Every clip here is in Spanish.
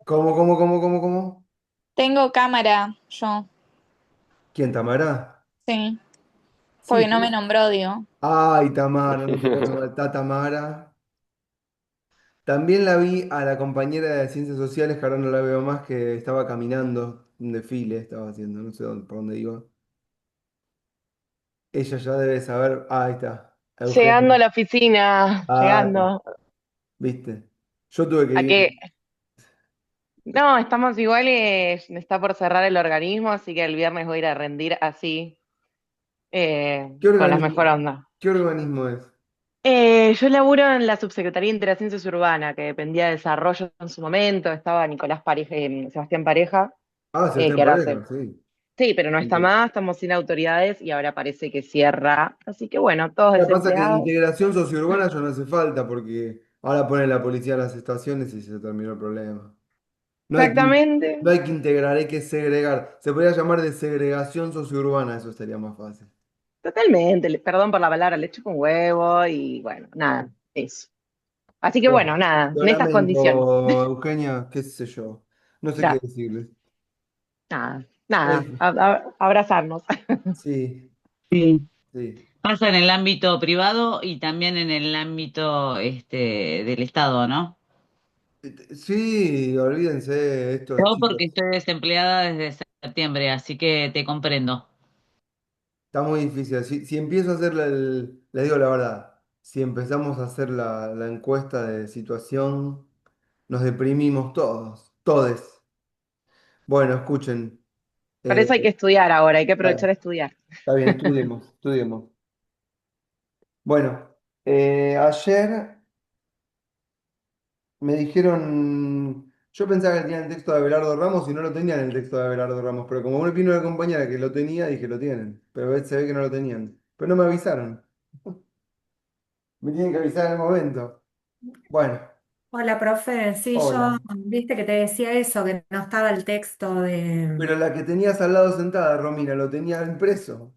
¿Cómo? Tengo cámara, yo, ¿Quién, Tamara? sí, Sí, porque no me nombró, digo. ay, Tamara, no te puedo nombrar. Está Tamara. También la vi a la compañera de Ciencias Sociales, que ahora no la veo más, que estaba caminando, un desfile estaba haciendo, no sé por dónde iba. Ella ya debe saber, ahí está, Llegando Eugenia. a la oficina, Ah, llegando. viste. Yo tuve que ¿A ir. qué? No, estamos iguales, está por cerrar el organismo, así que el viernes voy a ir a rendir así, ¿Qué con la mejor organismo, onda. qué organismo es? Yo laburo en la Subsecretaría de Interciencias Urbana, que dependía de desarrollo en su momento, estaba Nicolás Pareja, Sebastián Pareja, Ah, Sebastián que ahora se... Pareja, sí. Sí, pero no está más, estamos sin autoridades y ahora parece que cierra. Así que bueno, todos Ya pasa que desempleados. integración sociourbana ya no hace falta porque ahora ponen la policía en las estaciones y se terminó el problema. No Exactamente. hay que integrar, hay que segregar. Se podría llamar de segregación sociourbana, eso estaría más fácil. Totalmente, perdón por la palabra, le echo con huevo y bueno, nada, eso. Así que Lo, bueno, nada, lo en estas condiciones. lamento, Eugenia, qué sé yo. No sé qué Ya, decirles. nada, nada, Eh, abrazarnos. sí, Sí. sí. Pasa en el ámbito privado y también en el ámbito del Estado, ¿no? Sí, olvídense, estos Yo porque chicos. estoy desempleada desde septiembre, así que te comprendo. Está muy difícil. Si empiezo a hacer les digo la verdad, si empezamos a hacer la encuesta de situación, nos deprimimos todos, todes. Bueno, escuchen. Para eh, eso hay que estudiar ahora, hay que está aprovechar a estudiar. está bien, estudiemos. Bueno, ayer me dijeron, yo pensaba que tenían el texto de Abelardo Ramos y no lo tenían el texto de Abelardo Ramos, pero como vino una compañera que lo tenía, dije, lo tienen, pero se ve que no lo tenían. Pero no me avisaron, me tienen que avisar en el momento. Bueno, Hola, profe. Sí, yo, hola. viste que te decía eso, que no estaba el texto de... Pero la que tenías al lado sentada, Romina, lo tenía impreso.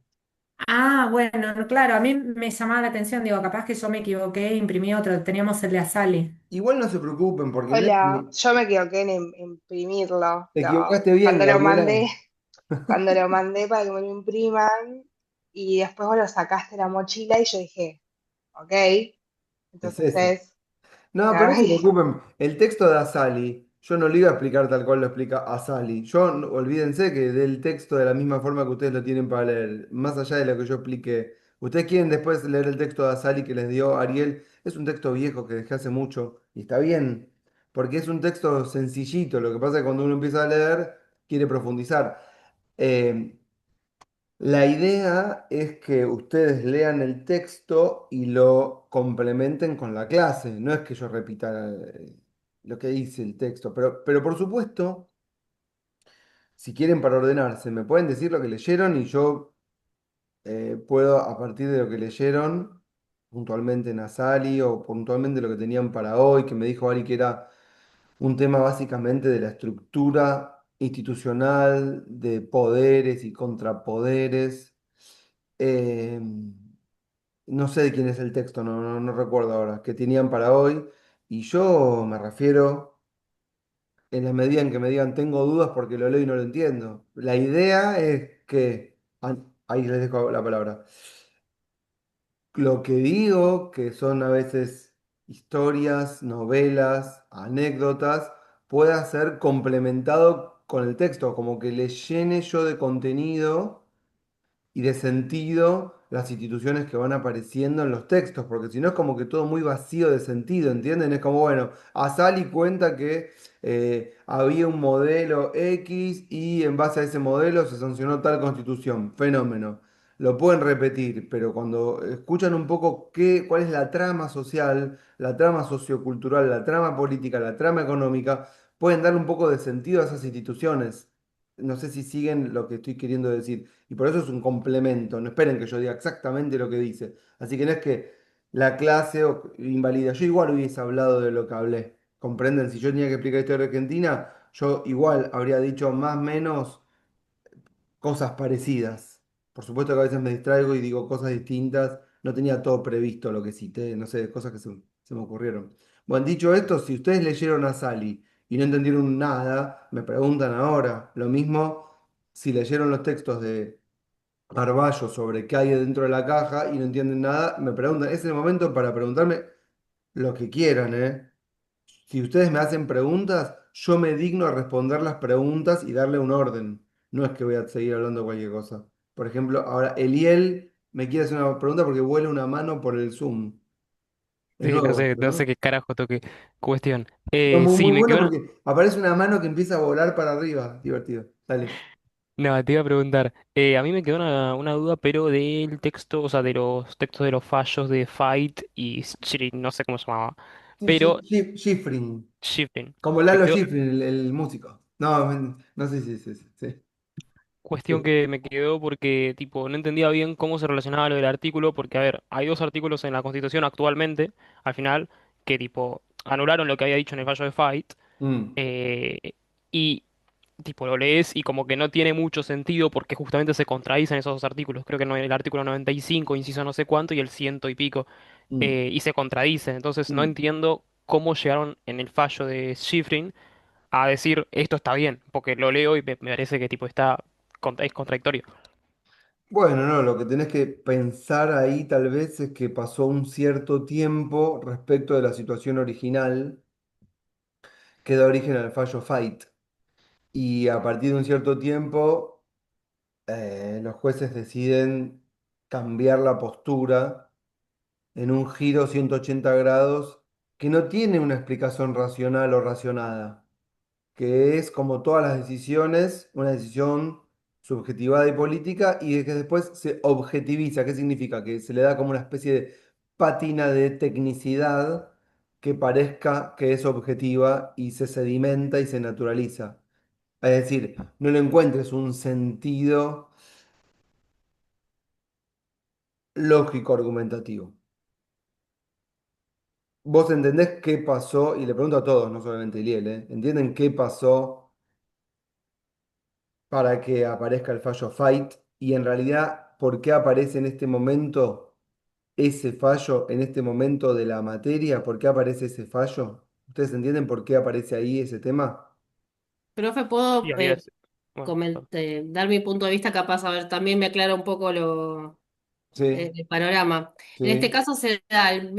Ah, bueno, no, claro, a mí me llamaba la atención, digo, capaz que yo me equivoqué, imprimí otro, teníamos el de Asali. Igual no se preocupen, porque no es Hola, que yo me equivoqué en imprimirlo. te equivocaste bien, Gabriela. Cuando lo mandé para que me lo impriman y después vos lo sacaste de la mochila y yo dije, ok, Es entonces ese. No, pero no agarré se y preocupen. El texto de Asali, yo no lo iba a explicar tal cual lo explica Asali. Olvídense que del texto de la misma forma que ustedes lo tienen para leer, más allá de lo que yo expliqué. Ustedes quieren después leer el texto de Asali que les dio Ariel. Es un texto viejo que dejé hace mucho y está bien, porque es un texto sencillito. Lo que pasa es que cuando uno empieza a leer, quiere profundizar. Eh, La idea es que ustedes lean el texto y lo complementen con la clase. No es que yo repita lo que dice el texto, pero por supuesto, si quieren para ordenarse, me pueden decir lo que leyeron y yo puedo, a partir de lo que leyeron, puntualmente en Asali o puntualmente lo que tenían para hoy, que me dijo Ari que era un tema básicamente de la estructura institucional, de poderes y contrapoderes. Eh, no sé de quién es el texto, no recuerdo ahora, que tenían para hoy. Y yo me refiero en la medida en que me digan tengo dudas porque lo leo y no lo entiendo. La idea es que, ahí les dejo la palabra. Lo que digo, que son a veces historias, novelas, anécdotas, pueda ser complementado con el texto, como que le llene yo de contenido y de sentido las instituciones que van apareciendo en los textos, porque si no es como que todo muy vacío de sentido, ¿entienden? Es como, bueno, Asali cuenta que había un modelo X y en base a ese modelo se sancionó tal constitución, fenómeno. Lo pueden repetir, pero cuando escuchan un poco cuál es la trama social, la trama sociocultural, la trama política, la trama económica, pueden dar un poco de sentido a esas instituciones. No sé si siguen lo que estoy queriendo decir. Y por eso es un complemento. No esperen que yo diga exactamente lo que dice. Así que no es que la clase invalida. Yo igual hubiese hablado de lo que hablé. ¿Comprenden? Si yo tenía que explicar historia de Argentina, yo igual habría dicho más o menos cosas parecidas. Por supuesto que a veces me distraigo y digo cosas distintas. No tenía todo previsto lo que cité, no sé, cosas que se me ocurrieron. Bueno, dicho esto, si ustedes leyeron a Sally y no entendieron nada, me preguntan ahora. Lo mismo si leyeron los textos de Carballo sobre qué hay dentro de la caja y no entienden nada, me preguntan. Es el momento para preguntarme lo que quieran, ¿eh? Si ustedes me hacen preguntas, yo me digno a responder las preguntas y darle un orden. No es que voy a seguir hablando de cualquier cosa. Por ejemplo, ahora Eliel me quiere hacer una pregunta porque huele una mano por el Zoom. Es Sí, nuevo esto, no sé ¿no? qué carajo toque. Cuestión. Es muy, Sí, muy me bueno quedó porque aparece una mano que empieza a volar para arriba. Divertido. Dale. no, te iba a preguntar. A mí me quedó una duda, pero del texto, o sea, de los textos de los fallos de Fight y no sé cómo se llamaba. Sí, Pero Schifrin. Shifting. Como Me Lalo quedó, Schifrin, el músico. No, no sé si sí. cuestión Sí. que me quedó porque, tipo, no entendía bien cómo se relacionaba lo del artículo, porque, a ver, hay dos artículos en la Constitución actualmente, al final, que, tipo, anularon lo que había dicho en el fallo de Fight, Mm, eh, y, tipo, lo lees y como que no tiene mucho sentido porque justamente se contradicen esos dos artículos. Creo que no, el artículo 95, inciso no sé cuánto, y el ciento y pico, mm, y se contradicen. Entonces, no mm. entiendo cómo llegaron en el fallo de Schifrin a decir esto está bien, porque lo leo y me parece que tipo está es contradictorio. Bueno, no, lo que tenés que pensar ahí tal vez es que pasó un cierto tiempo respecto de la situación original que da origen al fallo Fight. Y a partir de un cierto tiempo, los jueces deciden cambiar la postura en un giro 180 grados que no tiene una explicación racional o racionada, que es como todas las decisiones, una decisión subjetivada y política, y de que después se objetiviza. ¿Qué significa? Que se le da como una especie de pátina de tecnicidad que parezca que es objetiva y se sedimenta y se naturaliza. Es decir, no le encuentres un sentido lógico argumentativo. ¿Vos entendés qué pasó? Y le pregunto a todos, no solamente a Iliel, ¿eh? ¿Entienden qué pasó para que aparezca el fallo Fight? Y en realidad, ¿por qué aparece en este momento ese fallo, en este momento de la materia? ¿Por qué aparece ese fallo? ¿Ustedes entienden por qué aparece ahí ese tema? Profe, Y ¿puedo había bueno, dar mi punto de vista? Capaz, a ver, también me aclara un poco Sí, el panorama. En este sí, caso se da el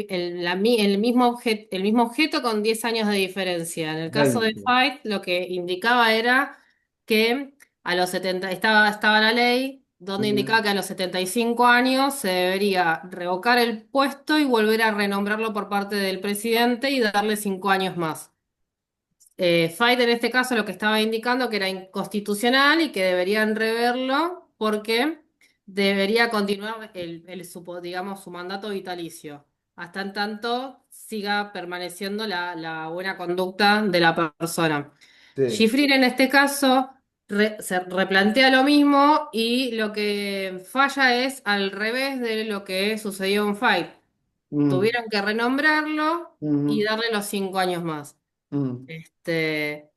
mismo objeto con 10 años de diferencia. En el caso de 20. Fight, lo que indicaba era que a los 70 estaba la ley donde Ujú. indicaba que a los 75 años se debería revocar el puesto y volver a renombrarlo por parte del presidente y darle 5 años más. Fight en este caso lo que estaba indicando que era inconstitucional y que deberían reverlo porque debería continuar digamos, su mandato vitalicio, hasta en tanto siga permaneciendo la buena conducta de la persona. Sí. Schifrin en este caso se replantea lo mismo y lo que falla es al revés de lo que sucedió en Fight. Mm, Tuvieron que renombrarlo y ujú, darle los 5 años más. mm. Este,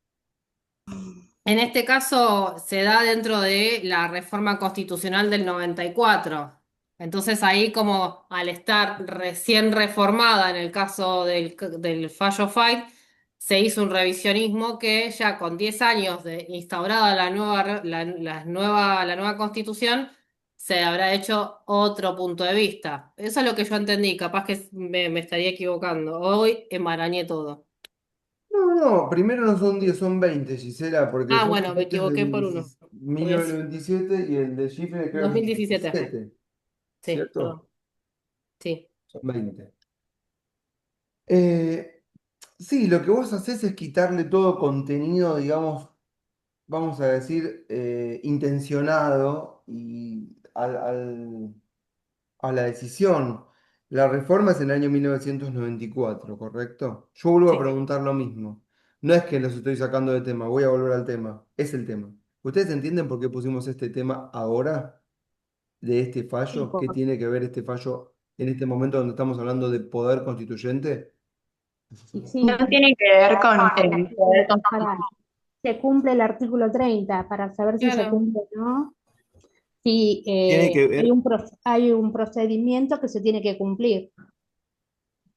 en este caso se da dentro de la reforma constitucional del 94. Entonces ahí como al estar recién reformada en el caso del fallo Fight, se hizo un revisionismo que ya con 10 años de instaurada la nueva constitución, se habrá hecho otro punto de vista. Eso es lo que yo entendí, capaz que me estaría equivocando. Hoy emarañé todo. No, no, primero no son 10, son 20, Gisela, porque el Ah, fallo bueno, me Fight es equivoqué por uno. Porque es 1997 y el de Schifrin creo que es 2017. 2017, Sí, ¿cierto? perdón. Sí. Son 20. Eh, sí, lo que vos haces es quitarle todo contenido, digamos, vamos a decir, intencionado y a la decisión. La reforma es en el año 1994, ¿correcto? Yo vuelvo a Sí. preguntar lo mismo. No es que los estoy sacando de tema, voy a volver al tema. Es el tema. ¿Ustedes entienden por qué pusimos este tema ahora, de este Sí, fallo? ¿Qué tiene que ver este fallo en este momento donde estamos hablando de poder constituyente? sí, No tiene que ver con el poder para, constitucional. se cumple el artículo 30 para saber si se Claro. cumple o no. Si Tiene que hay ver, hay un procedimiento que se tiene que cumplir.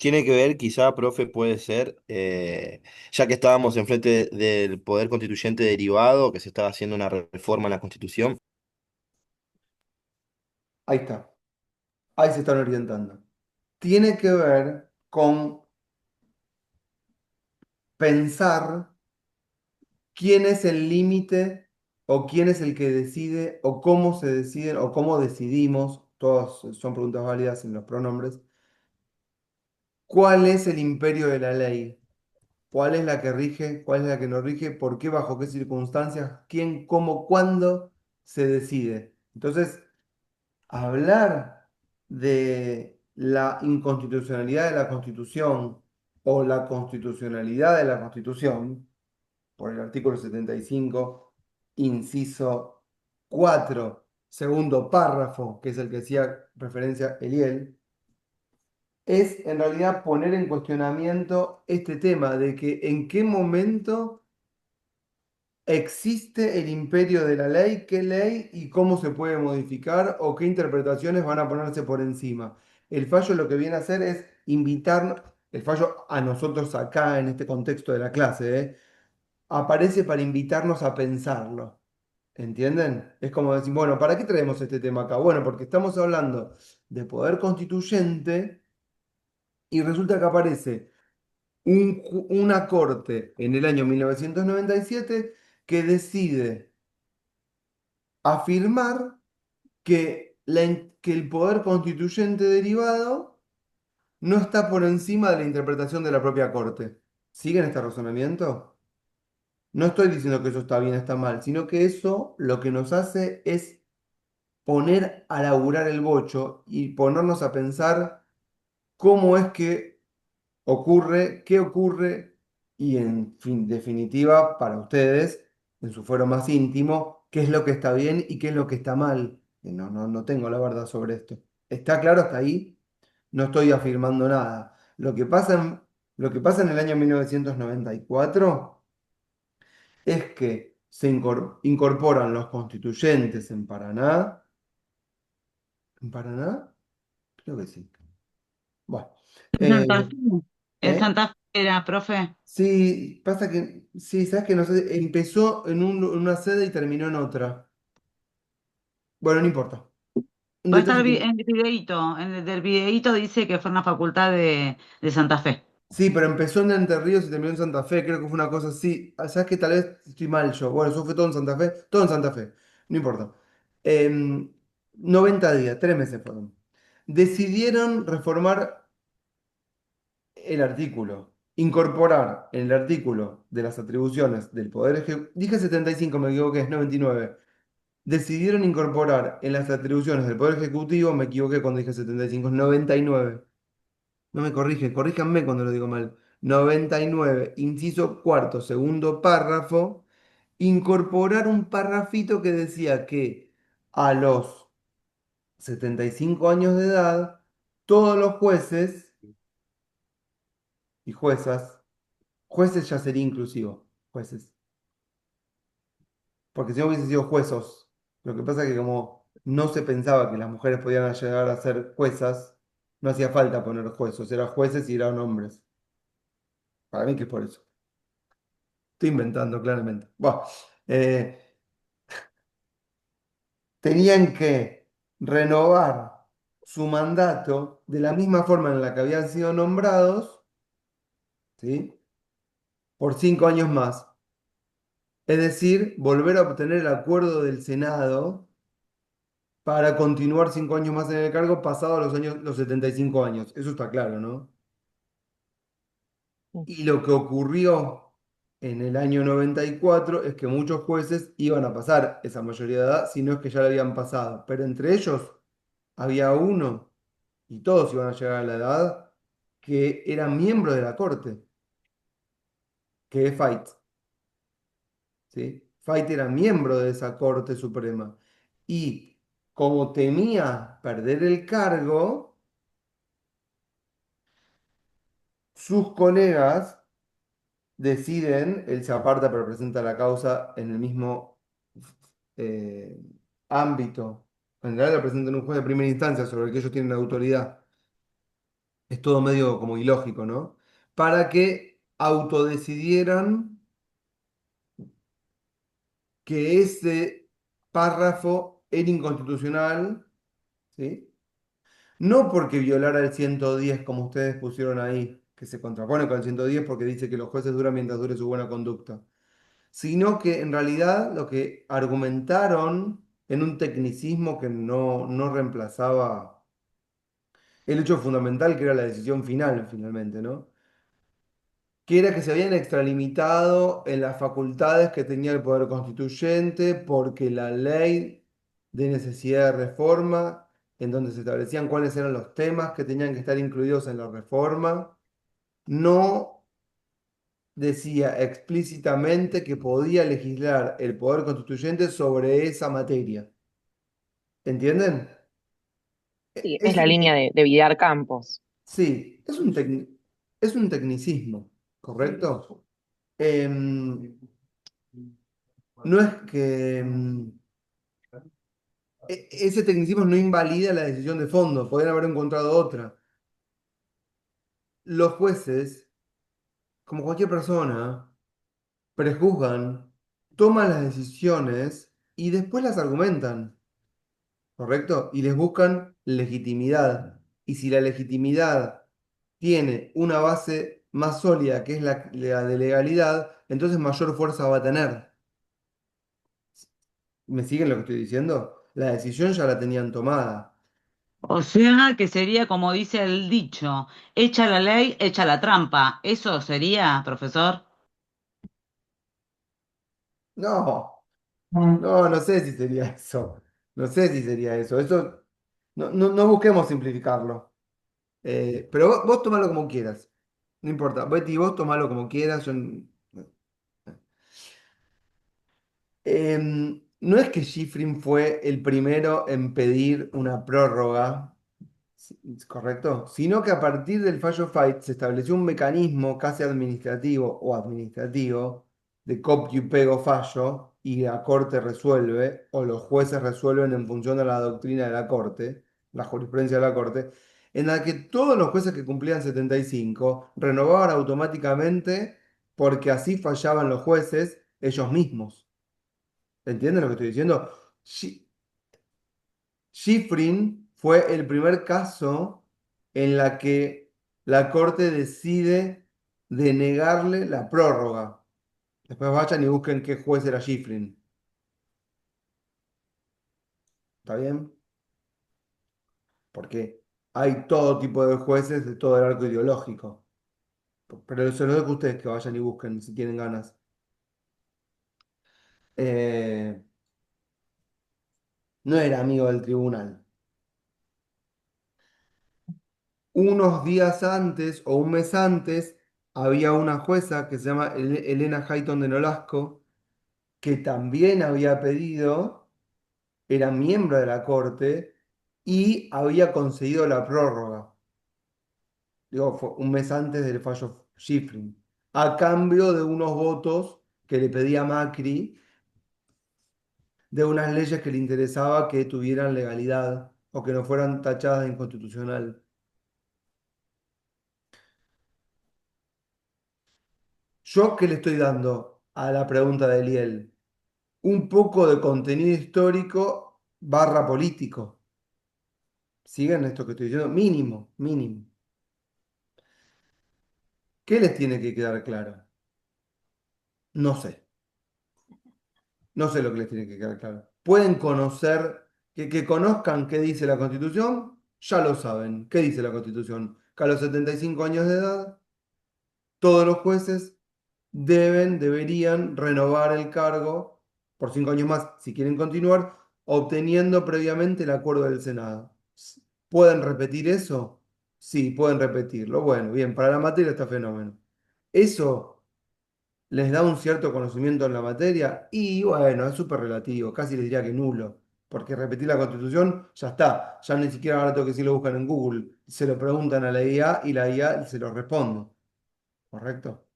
tiene que ver, quizá, profe, puede ser, ya que estábamos enfrente del poder constituyente derivado, que se estaba haciendo una reforma en la Constitución. Ahí está, ahí se están orientando. Tiene que ver con pensar quién es el límite o quién es el que decide o cómo se deciden o cómo decidimos, todas son preguntas válidas en los pronombres, cuál es el imperio de la ley, cuál es la que rige, cuál es la que no rige, por qué, bajo qué circunstancias, quién, cómo, cuándo se decide. Entonces, hablar de la inconstitucionalidad de la Constitución o la constitucionalidad de la Constitución, por el artículo 75 inciso 4 segundo párrafo, que es el que hacía referencia Eliel, es en realidad poner en cuestionamiento este tema de que en qué momento existe el imperio de la ley, qué ley y cómo se puede modificar o qué interpretaciones van a ponerse por encima. El fallo lo que viene a hacer es invitarnos, el fallo a nosotros acá en este contexto de la clase, aparece para invitarnos a pensarlo. ¿Entienden? Es como decir, bueno, ¿para qué traemos este tema acá? Bueno, porque estamos hablando de poder constituyente y resulta que aparece una corte en el año 1997 que decide afirmar que el poder constituyente derivado no está por encima de la interpretación de la propia corte. ¿Siguen este razonamiento? No estoy diciendo que eso está bien o está mal, sino que eso lo que nos hace es poner a laburar el bocho y ponernos a pensar cómo es que ocurre, qué ocurre y en fin, definitiva, para ustedes, en su fuero más íntimo, qué es lo que está bien y qué es lo que está mal. No tengo la verdad sobre esto. ¿Está claro hasta ahí? No estoy afirmando nada. Lo que pasa en el año 1994 es que se incorporan los constituyentes en Paraná. ¿En Paraná? Creo que sí. Bueno. Santa eh, Fe. En ¿eh? Santa Fe era, profe. Sí, pasa que, sí, sabes que no sé, empezó en una sede y terminó en otra. Bueno, no importa. Un Puede estar detalle que, en el videíto. En el del videíto dice que fue una facultad de Santa Fe. sí, pero empezó en Entre Ríos y terminó en Santa Fe, creo que fue una cosa así. Ah, sabes que tal vez estoy mal yo. Bueno, eso fue todo en Santa Fe, todo en Santa Fe, no importa. Em, 90 días, 3 meses fueron. Decidieron reformar el artículo, incorporar en el artículo de las atribuciones del Poder Ejecutivo, dije 75, me equivoqué, es 99. Decidieron incorporar en las atribuciones del Poder Ejecutivo, me equivoqué cuando dije 75, es 99. No me corrigen, corríjanme cuando lo digo mal. 99, inciso cuarto, segundo párrafo, incorporar un parrafito que decía que a los 75 años de edad, todos los jueces y juezas, jueces ya sería inclusivo, jueces, porque si no hubiese sido juezos, lo que pasa es que como no se pensaba que las mujeres podían llegar a ser juezas, no hacía falta poner jueces, eran jueces y eran hombres. Para mí que es por eso. Estoy inventando claramente. Bueno, eh, tenían que renovar su mandato de la misma forma en la que habían sido nombrados, ¿sí? Por 5 años más. Es decir, volver a obtener el acuerdo del Senado para continuar 5 años más en el cargo pasados los 75 años. Eso está claro, ¿no? Y lo que ocurrió en el año 94 es que muchos jueces iban a pasar esa mayoría de edad, si no es que ya la habían pasado. Pero entre ellos había uno, y todos iban a llegar a la edad, que era miembro de la corte, que es Fait, ¿sí? Fait era miembro de esa corte suprema. Y como temía perder el cargo, sus colegas deciden, él se aparta pero presenta la causa en el mismo eh, ámbito. En realidad la presentan en un juez de primera instancia sobre el que ellos tienen autoridad. es todo medio como ilógico, ¿no? Para que autodecidieran que ese párrafo era inconstitucional, ¿sí? No porque violara el 110 como ustedes pusieron ahí, que se contrapone con el 110 porque dice que los jueces duran mientras dure su buena conducta, sino que en realidad lo que argumentaron en un tecnicismo que no reemplazaba el hecho fundamental que era la decisión final, finalmente, ¿no? Que era que se habían extralimitado en las facultades que tenía el Poder Constituyente porque la ley de necesidad de reforma, en donde se establecían cuáles eran los temas que tenían que estar incluidos en la reforma, no decía explícitamente que podía legislar el Poder Constituyente sobre esa materia. ¿Entienden? Sí, es Es la un, línea de Vidar Campos. sí, es un tecnicismo, ¿correcto? Em, no es que ese tecnicismo no invalida la decisión de fondo, podrían haber encontrado otra. Los jueces, como cualquier persona, prejuzgan, toman las decisiones y después las argumentan, ¿correcto? Y les buscan legitimidad. Y si la legitimidad tiene una base más sólida, que es la de legalidad, entonces mayor fuerza va a tener. ¿Me siguen lo que estoy diciendo? La decisión ya la tenían tomada. O sea que sería como dice el dicho, echa la ley, echa la trampa. ¿Eso sería, profesor? No, no sé si sería eso. No sé si sería eso. Eso, no busquemos simplificarlo. Pero vos tomalo como quieras. No importa. Betty, vos tomalo como quieras. No es que Schifrin fue el primero en pedir una prórroga, ¿correcto? Sino que a partir del fallo Fight se estableció un mecanismo casi administrativo de copio y pego fallo y la corte resuelve o los jueces resuelven en función de la doctrina de la corte, la jurisprudencia de la corte, en la que todos los jueces que cumplían 75 renovaban automáticamente porque así fallaban los jueces ellos mismos. ¿Entienden lo que estoy diciendo? Schifrin fue el primer caso en la que la Corte decide denegarle la prórroga. Después vayan y busquen qué juez era Schifrin. ¿Está bien? Porque hay todo tipo de jueces de todo el arco ideológico. Pero se los dejo a ustedes que vayan y busquen si tienen ganas. Eh, no era amigo del tribunal. Unos días antes o un mes antes había una jueza que se llama Elena Hayton de Nolasco, que también había pedido, era miembro de la corte y había conseguido la prórroga. Digo, fue un mes antes del fallo Schifrin, a cambio de unos votos que le pedía Macri de unas leyes que le interesaba que tuvieran legalidad o que no fueran tachadas de inconstitucional. ¿Yo qué le estoy dando a la pregunta de Eliel? Un poco de contenido histórico barra político. ¿Siguen esto que estoy diciendo? Mínimo, mínimo. ¿Qué les tiene que quedar claro? No sé. No sé lo que les tiene que quedar claro. Pueden conocer, que conozcan qué dice la Constitución, ya lo saben. ¿Qué dice la Constitución? Que a los 75 años de edad, todos los jueces deberían renovar el cargo por 5 años más, si quieren continuar, obteniendo previamente el acuerdo del Senado. ¿Pueden repetir eso? Sí, pueden repetirlo. Bueno, bien, para la materia está fenómeno. Eso les da un cierto conocimiento en la materia y bueno, es súper relativo, casi les diría que nulo, porque repetir la Constitución ya está, ya ni siquiera ahora tengo que si lo buscan en Google, se lo preguntan a la IA y la IA se lo responde, ¿correcto?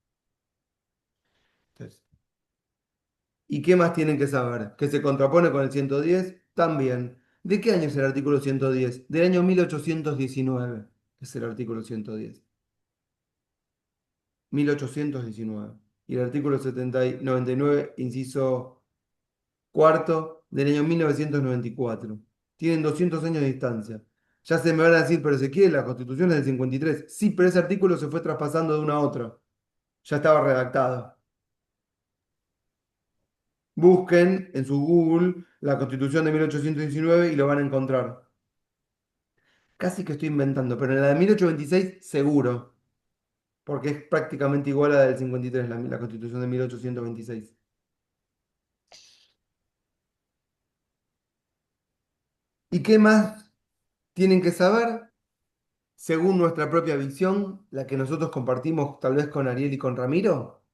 Entonces, ¿y qué más tienen que saber? ¿Que se contrapone con el 110? También. ¿De qué año es el artículo 110? Del año 1819. es el artículo 110. 1819. Y el artículo 99, inciso cuarto, del año 1994. Tienen 200 años de distancia. Ya se me van a decir, pero Ezequiel, la Constitución es del 53. Sí, pero ese artículo se fue traspasando de una a otra. Ya estaba redactado. Busquen en su Google la Constitución de 1819 y lo van a encontrar. Casi que estoy inventando, pero en la de 1826 seguro, porque es prácticamente igual a la del 53, la Constitución de 1826. ¿Y qué más tienen que saber? Según nuestra propia visión, la que nosotros compartimos tal vez con Ariel y con Ramiro,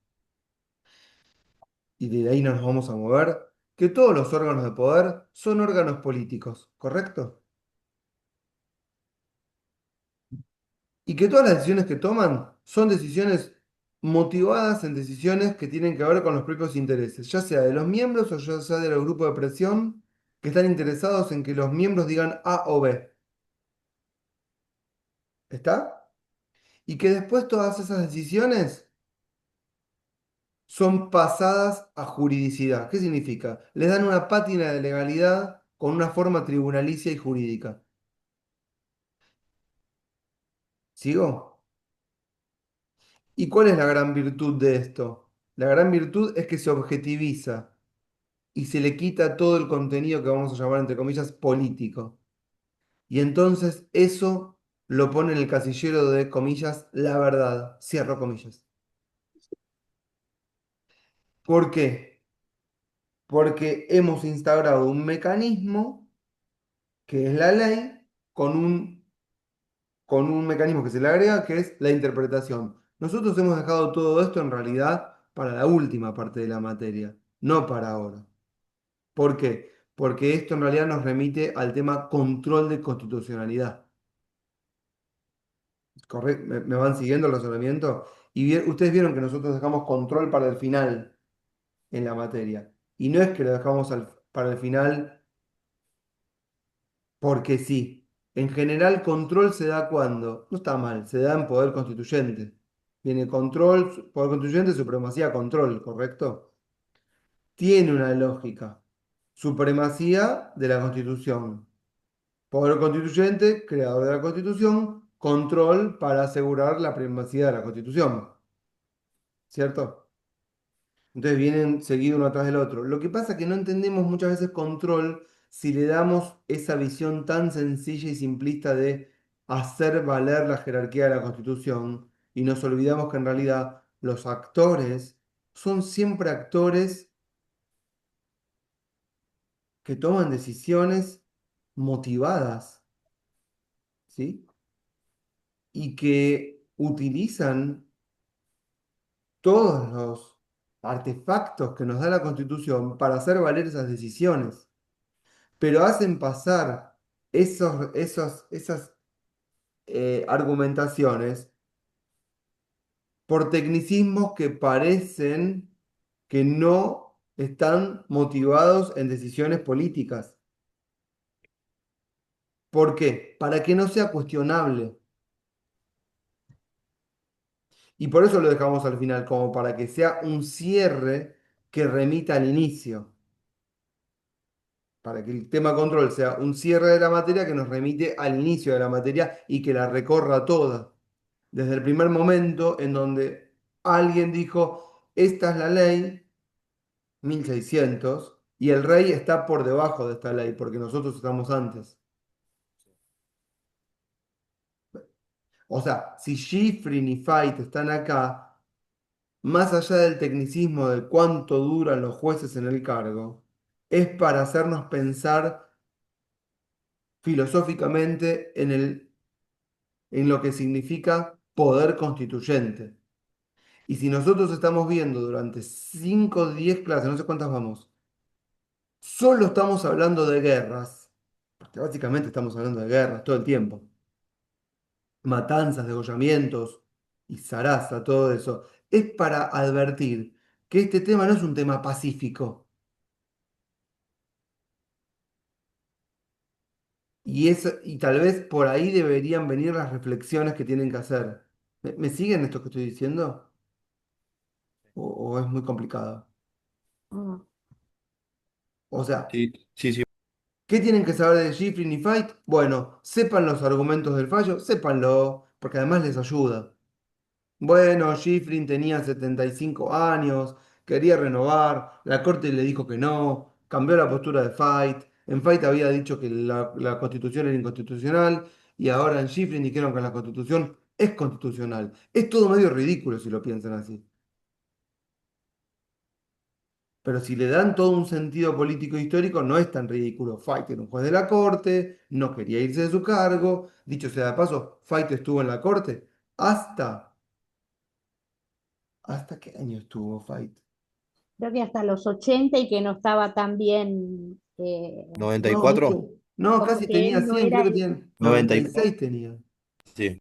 y de ahí no nos vamos a mover, que todos los órganos de poder son órganos políticos, ¿correcto? Y que todas las decisiones que toman son decisiones motivadas en decisiones que tienen que ver con los propios intereses, ya sea de los miembros o ya sea de los grupos de presión que están interesados en que los miembros digan A o B. ¿Está? Y que después todas esas decisiones son pasadas a juridicidad. ¿Qué significa? Les dan una pátina de legalidad con una forma tribunalicia y jurídica. ¿Sigo? ¿Y cuál es la gran virtud de esto? La gran virtud es que se objetiviza y se le quita todo el contenido que vamos a llamar, entre comillas, político. Y entonces eso lo pone en el casillero de, comillas, la verdad. Cierro comillas. ¿Por qué? Porque hemos instaurado un mecanismo, que es la ley, con un mecanismo que se le agrega, que es la interpretación. Nosotros hemos dejado todo esto en realidad para la última parte de la materia, no para ahora. ¿Por qué? Porque esto en realidad nos remite al tema control de constitucionalidad. ¿Correcto? ¿Me van siguiendo el razonamiento? Y ustedes vieron que nosotros dejamos control para el final en la materia. Y no es que lo dejamos para el final porque sí. En general, control se da cuando, no está mal, se da en poder constituyente. Viene control, poder constituyente, supremacía, control, ¿correcto? Tiene una lógica. Supremacía de la Constitución. Poder constituyente, creador de la Constitución, control para asegurar la primacía de la Constitución. ¿Cierto? Entonces vienen seguido uno atrás del otro. Lo que pasa es que no entendemos muchas veces control si le damos esa visión tan sencilla y simplista de hacer valer la jerarquía de la Constitución y nos olvidamos que en realidad los actores son siempre actores que toman decisiones motivadas, ¿sí? Y que utilizan todos los artefactos que nos da la Constitución para hacer valer esas decisiones, pero hacen pasar esas argumentaciones por tecnicismos que parecen que no están motivados en decisiones políticas. ¿Por qué? Para que no sea cuestionable. Y por eso lo dejamos al final, como para que sea un cierre que remita al inicio. Para que el tema control sea un cierre de la materia que nos remite al inicio de la materia y que la recorra toda. Desde el primer momento en donde alguien dijo, esta es la ley, 1600 y el rey está por debajo de esta ley, porque nosotros estamos antes. O sea, si Schifrin y Fait están acá, más allá del tecnicismo de cuánto duran los jueces en el cargo, es para hacernos pensar filosóficamente en lo que significa poder constituyente. Y si nosotros estamos viendo durante 5 o 10 clases, no sé cuántas vamos, solo estamos hablando de guerras, porque básicamente estamos hablando de guerras todo el tiempo, matanzas, degollamientos y zaraza, todo eso, es para advertir que este tema no es un tema pacífico. y tal vez por ahí deberían venir las reflexiones que tienen que hacer. ¿Me siguen esto que estoy diciendo? O es muy complicado? Mm. O sea, Sí, sí, sí. ¿qué tienen que saber de Schifrin y Fight? Bueno, sepan los argumentos del fallo, sépanlo, porque además les ayuda. Bueno, Schifrin tenía 75 años, quería renovar, la corte le dijo que no, cambió la postura de Fight. En Fight había dicho que la constitución era inconstitucional y ahora en Schifrin dijeron que la constitución es constitucional. Es todo medio ridículo si lo piensan así. Pero si le dan todo un sentido político e histórico, no es tan ridículo. Fight era un juez de la corte, no quería irse de su cargo. Dicho sea de paso, Fight estuvo en la corte hasta... ¿Hasta qué año estuvo Fight? Creo que hasta los 80 y que no estaba tan bien, No, 94, mucho. No, como casi que tenía él no 100, era creo que el... tiene 94. 96 tenía. Sí,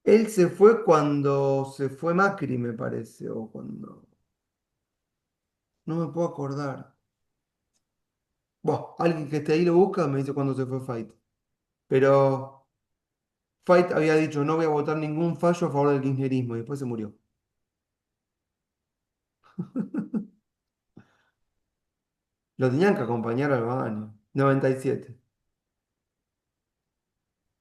Él se fue cuando se fue Macri, me parece, o cuando... No me puedo acordar. Buah, alguien que esté ahí lo busca, me dice cuándo se fue Fight. Pero Fight había dicho, no voy a votar ningún fallo a favor del kirchnerismo, y después se murió. Lo tenían que acompañar al baño. 97.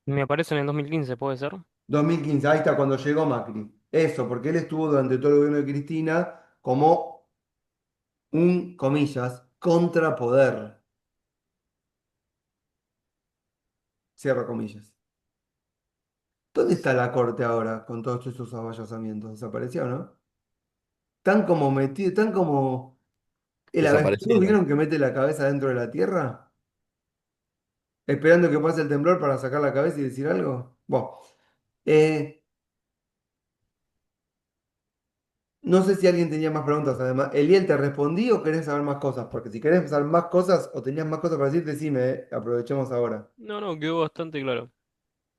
Me aparece en el 2015, ¿puede ser? 2015, ahí está cuando llegó Macri. Eso, porque él estuvo durante todo el gobierno de Cristina como un, comillas, contrapoder. Cierro comillas. ¿Dónde está la corte ahora con todos estos avallazamientos? ¿Desapareció, no? Están como metidos, están como... ¿El avestruz desaparecieron. vieron que mete la cabeza dentro de la tierra? Esperando que pase el temblor para sacar la cabeza y decir algo. Bueno, eh, no sé si alguien tenía más preguntas además. Eliel, ¿te respondí o querés saber más cosas? Porque si querés saber más cosas o tenías más cosas para decir, decime, aprovechemos ahora. No, no, quedó bastante claro. Te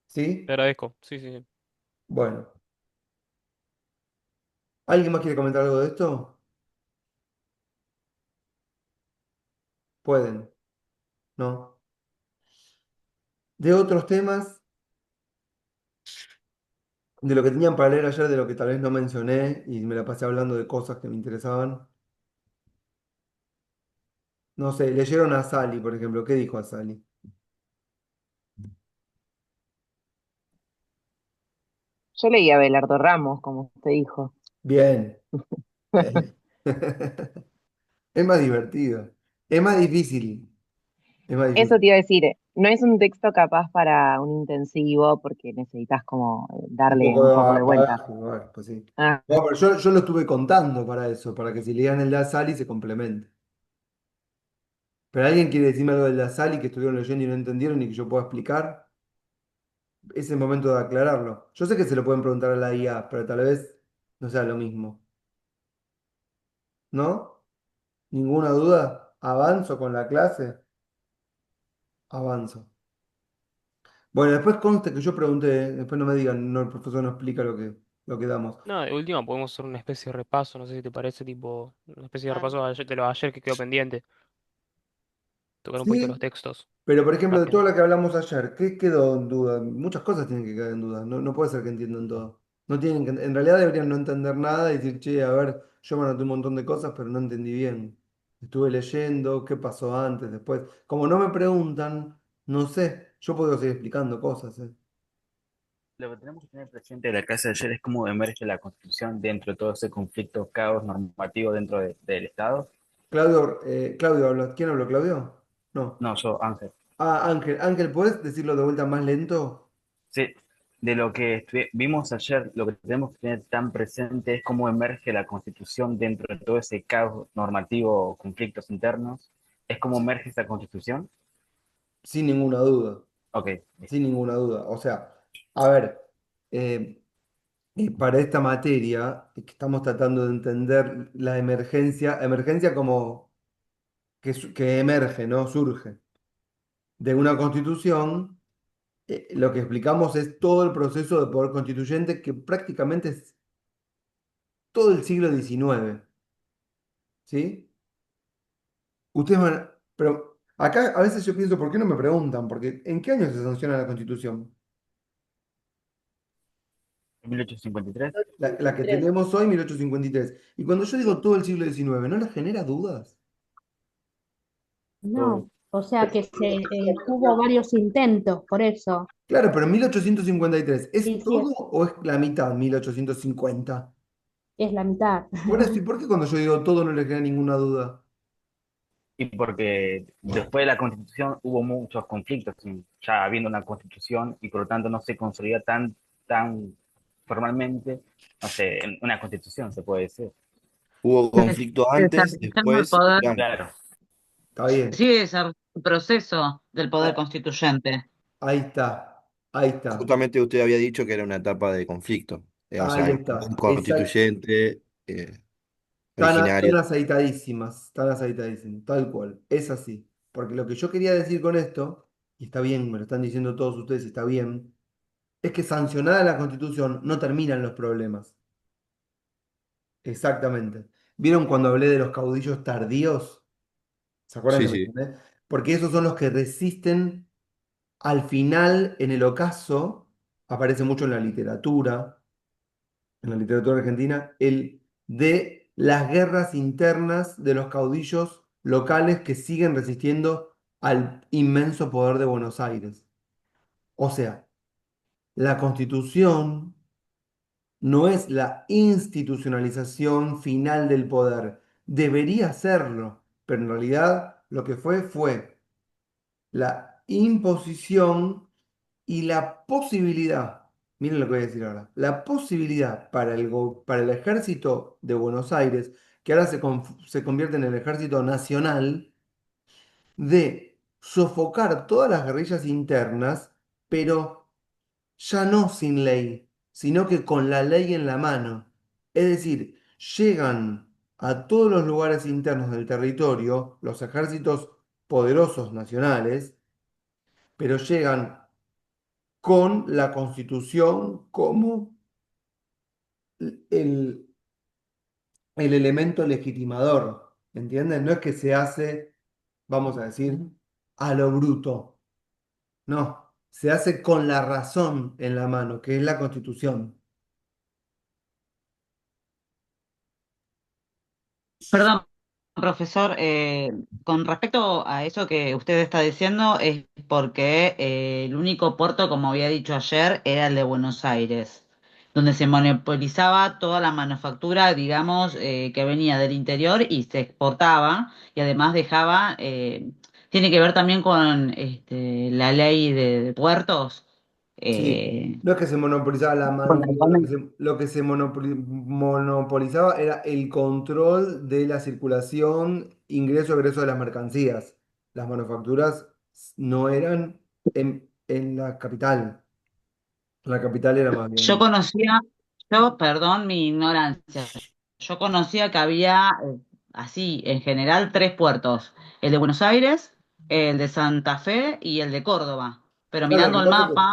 ¿Sí? agradezco. Sí, sí, sí. Bueno. ¿Alguien más quiere comentar algo de esto? Pueden, ¿no? De otros temas, de lo que tenían para leer ayer, de lo que tal vez no mencioné y me la pasé hablando de cosas que me interesaban. No sé, leyeron a Sally, por ejemplo. ¿Qué dijo a Sally? Yo leí a Belardo Ramos, como usted dijo. Bien. Bien. Es más divertido. Es más difícil. Es más Eso difícil. te iba a decir, no es un texto capaz para un intensivo porque necesitas como Un darle poco un de poco de vuelta. bagaje, igual, pues sí. Ah, No, pero yo lo estuve contando para eso, para que si leían el de a Sally se complemente. Pero alguien quiere decirme algo del de a Sally que estuvieron leyendo y no entendieron y que yo pueda explicar. Es el momento de aclararlo. Yo sé que se lo pueden preguntar a la IA, pero tal vez no sea lo mismo. ¿No? ¿Ninguna duda? ¿Avanzo con la clase? Avanzo. Bueno, después conste que yo pregunté, después no me digan, no, el profesor no explica lo que damos. Nada, de última podemos hacer una especie de repaso, no sé si te parece, tipo, una especie de claro. repaso de lo de ayer que quedó pendiente. Tocar un poquito los Sí, textos. pero por ejemplo, de todo Rápido. lo que hablamos ayer, ¿qué quedó en duda? Muchas cosas tienen que quedar en duda. No, no puede ser que entiendan todo. No tienen que, en realidad deberían no entender nada y decir, che, a ver, yo me anoté un montón de cosas, pero no entendí bien. Estuve leyendo, qué pasó antes, después. Como no me preguntan, no sé. Yo puedo seguir explicando cosas, ¿eh? Lo que tenemos que tener presente de la clase de ayer es cómo emerge la Constitución dentro de todo ese conflicto, caos normativo dentro del Estado. Claudio habla. ¿Quién habló, Claudio? No. No, yo, Ángel. Ah, Ángel. Ángel, ¿puedes decirlo de vuelta más lento? Sí, de lo que vimos ayer, lo que tenemos que tener tan presente es cómo emerge la Constitución dentro de todo ese caos normativo, conflictos internos. Es cómo emerge esta Constitución. Sin ninguna duda. Ok, Sin listo. ninguna duda. O sea, a ver, eh, para esta materia que estamos tratando de entender la emergencia, emergencia como que emerge, ¿no? Surge de una constitución. Lo que explicamos es todo el proceso de poder constituyente que prácticamente es todo el siglo XIX, ¿sí? Ustedes van, pero Acá a veces yo pienso, ¿por qué no me preguntan? Porque ¿en qué año se sanciona la Constitución? En 1853. La que tenemos hoy, 1853. Y cuando yo digo todo el siglo XIX, ¿no les genera dudas? No, o sea que hubo varios intentos, por eso. Claro, pero 1853, ¿es Y sí, todo o es la mitad, 1850? es la mitad. Por eso, ¿y por qué cuando yo digo todo no les genera ninguna duda? Y porque después de la Constitución hubo muchos conflictos, ya habiendo una Constitución, y por lo tanto no se consolida tan formalmente, no sé, en una Constitución se puede decir. Hubo Se conflicto sigue antes, desarrollando el después, poder, digamos. Claro. Está se bien. sigue desarrollando el proceso del poder Ah, constituyente. ahí está. Ahí está. Justamente usted había dicho que era una etapa de conflicto. O Ahí sea, el está. constituyente Están originario. aceitadísimas, están aceitadísimas, tal cual. Es así. Porque lo que yo quería decir con esto, y está bien, me lo están diciendo todos ustedes, y está bien, es que sancionada la Constitución no terminan los problemas. Exactamente. ¿Vieron cuando hablé de los caudillos tardíos? ¿Se acuerdan Sí, que sí. mencioné? Porque esos son los que resisten al final, en el ocaso, aparece mucho en la literatura argentina, el de las guerras internas de los caudillos locales que siguen resistiendo al inmenso poder de Buenos Aires. O sea, la Constitución no es la institucionalización final del poder. Debería serlo, pero en realidad lo que fue la imposición y la posibilidad, miren lo que voy a decir ahora, la posibilidad para para el ejército de Buenos Aires, que ahora se convierte en el ejército nacional, de sofocar todas las guerrillas internas, pero ya no sin ley, sino que con la ley en la mano. Es decir, llegan a todos los lugares internos del territorio los ejércitos poderosos nacionales, pero llegan con la Constitución como el, el elemento legitimador, ¿entienden? No es que se hace, vamos a decir, a lo bruto, no, se hace con la razón en la mano, que es la Constitución. Perdón, profesor, con respecto a eso que usted está diciendo, es porque el único puerto, como había dicho ayer, era el de Buenos Aires, donde se monopolizaba toda la manufactura, digamos, que venía del interior y se exportaba, y además dejaba, tiene que ver también con la ley de puertos. Sí, eh, no es que se monopolizaba la mano, digo, Fundamentalmente. lo que se monopolizaba era el control de la circulación, ingreso-egreso de las mercancías. Las manufacturas no eran en la capital. La capital era más Yo bien. conocía, perdón mi ignorancia, yo conocía que había así, en general, tres puertos, el de Buenos Aires, el de Santa Fe y el de Córdoba. Pero Claro, lo mirando que el pasa es que mapa,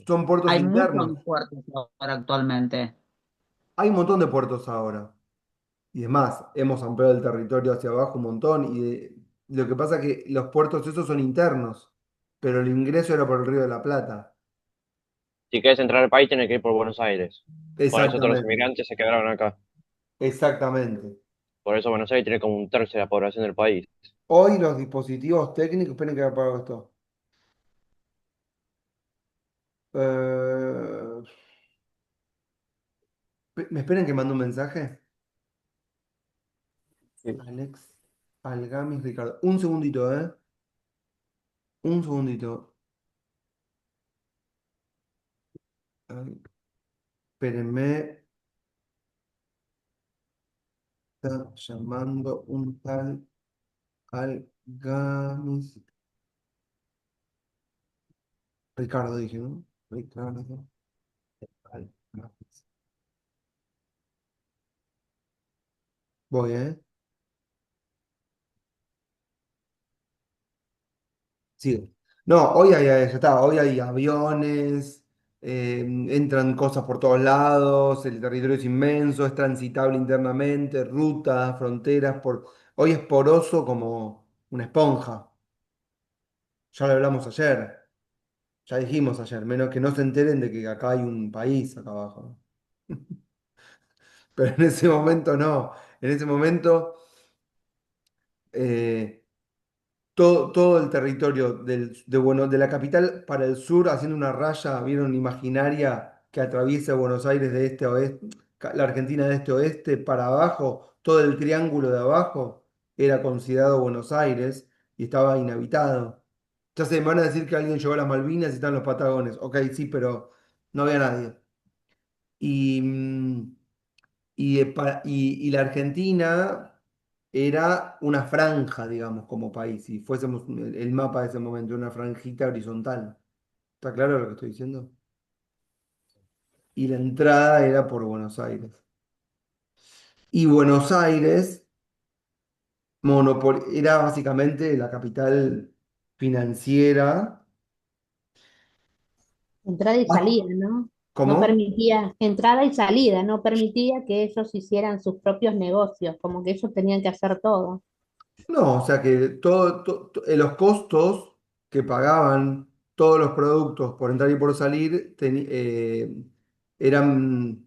son puertos hay muchos internos. puertos ahora actualmente. Hay un montón de puertos ahora. Y es más, hemos ampliado el territorio hacia abajo un montón. Lo que pasa es que los puertos esos son internos, pero el ingreso era por el Río de la Plata. Si quieres entrar al país, tienes que ir por Buenos Aires. Por eso todos los Exactamente, inmigrantes se quedaron acá. exactamente. Por eso Buenos Aires tiene como un tercio de la población del país. Hoy los dispositivos técnicos, esperen que apago esto. Eh, ¿Me esperen que mando un mensaje? Sí. Alex, Algamis, Ricardo. Un segundito, ¿eh? Un segundito. Ay, espérenme. Está llamando un tal Algamis. Ricardo dije, ¿no? Ricardo. Algamis. Voy, ¿eh? Sigo. No, ya está. Hoy hay aviones, entran cosas por todos lados, el territorio es inmenso, es transitable internamente, rutas, fronteras, hoy es poroso como una esponja. Ya lo hablamos ayer, ya dijimos ayer, menos que no se enteren de que acá hay un país acá abajo. Pero en ese momento no. En ese momento eh, todo el territorio de la capital para el sur, haciendo una raya, vieron, imaginaria que atraviesa Buenos Aires de este a oeste, la Argentina de este a oeste para abajo, todo el triángulo de abajo era considerado Buenos Aires y estaba inhabitado. Ya se me van a decir que alguien llegó a las Malvinas y están los Patagones. Ok, sí, pero no había nadie. Y, y la Argentina era una franja, digamos, como país. Si fuésemos el mapa de ese momento, una franjita horizontal. ¿Está claro lo que estoy diciendo? Y la entrada era por Buenos Aires. Y Buenos Aires era básicamente la capital financiera. Entrada y Ah, salida, ¿no? No ¿cómo? permitía entrada y salida, no permitía que ellos hicieran sus propios negocios, como que ellos tenían que hacer todo. No, o sea que los costos que pagaban todos los productos por entrar y por salir eran,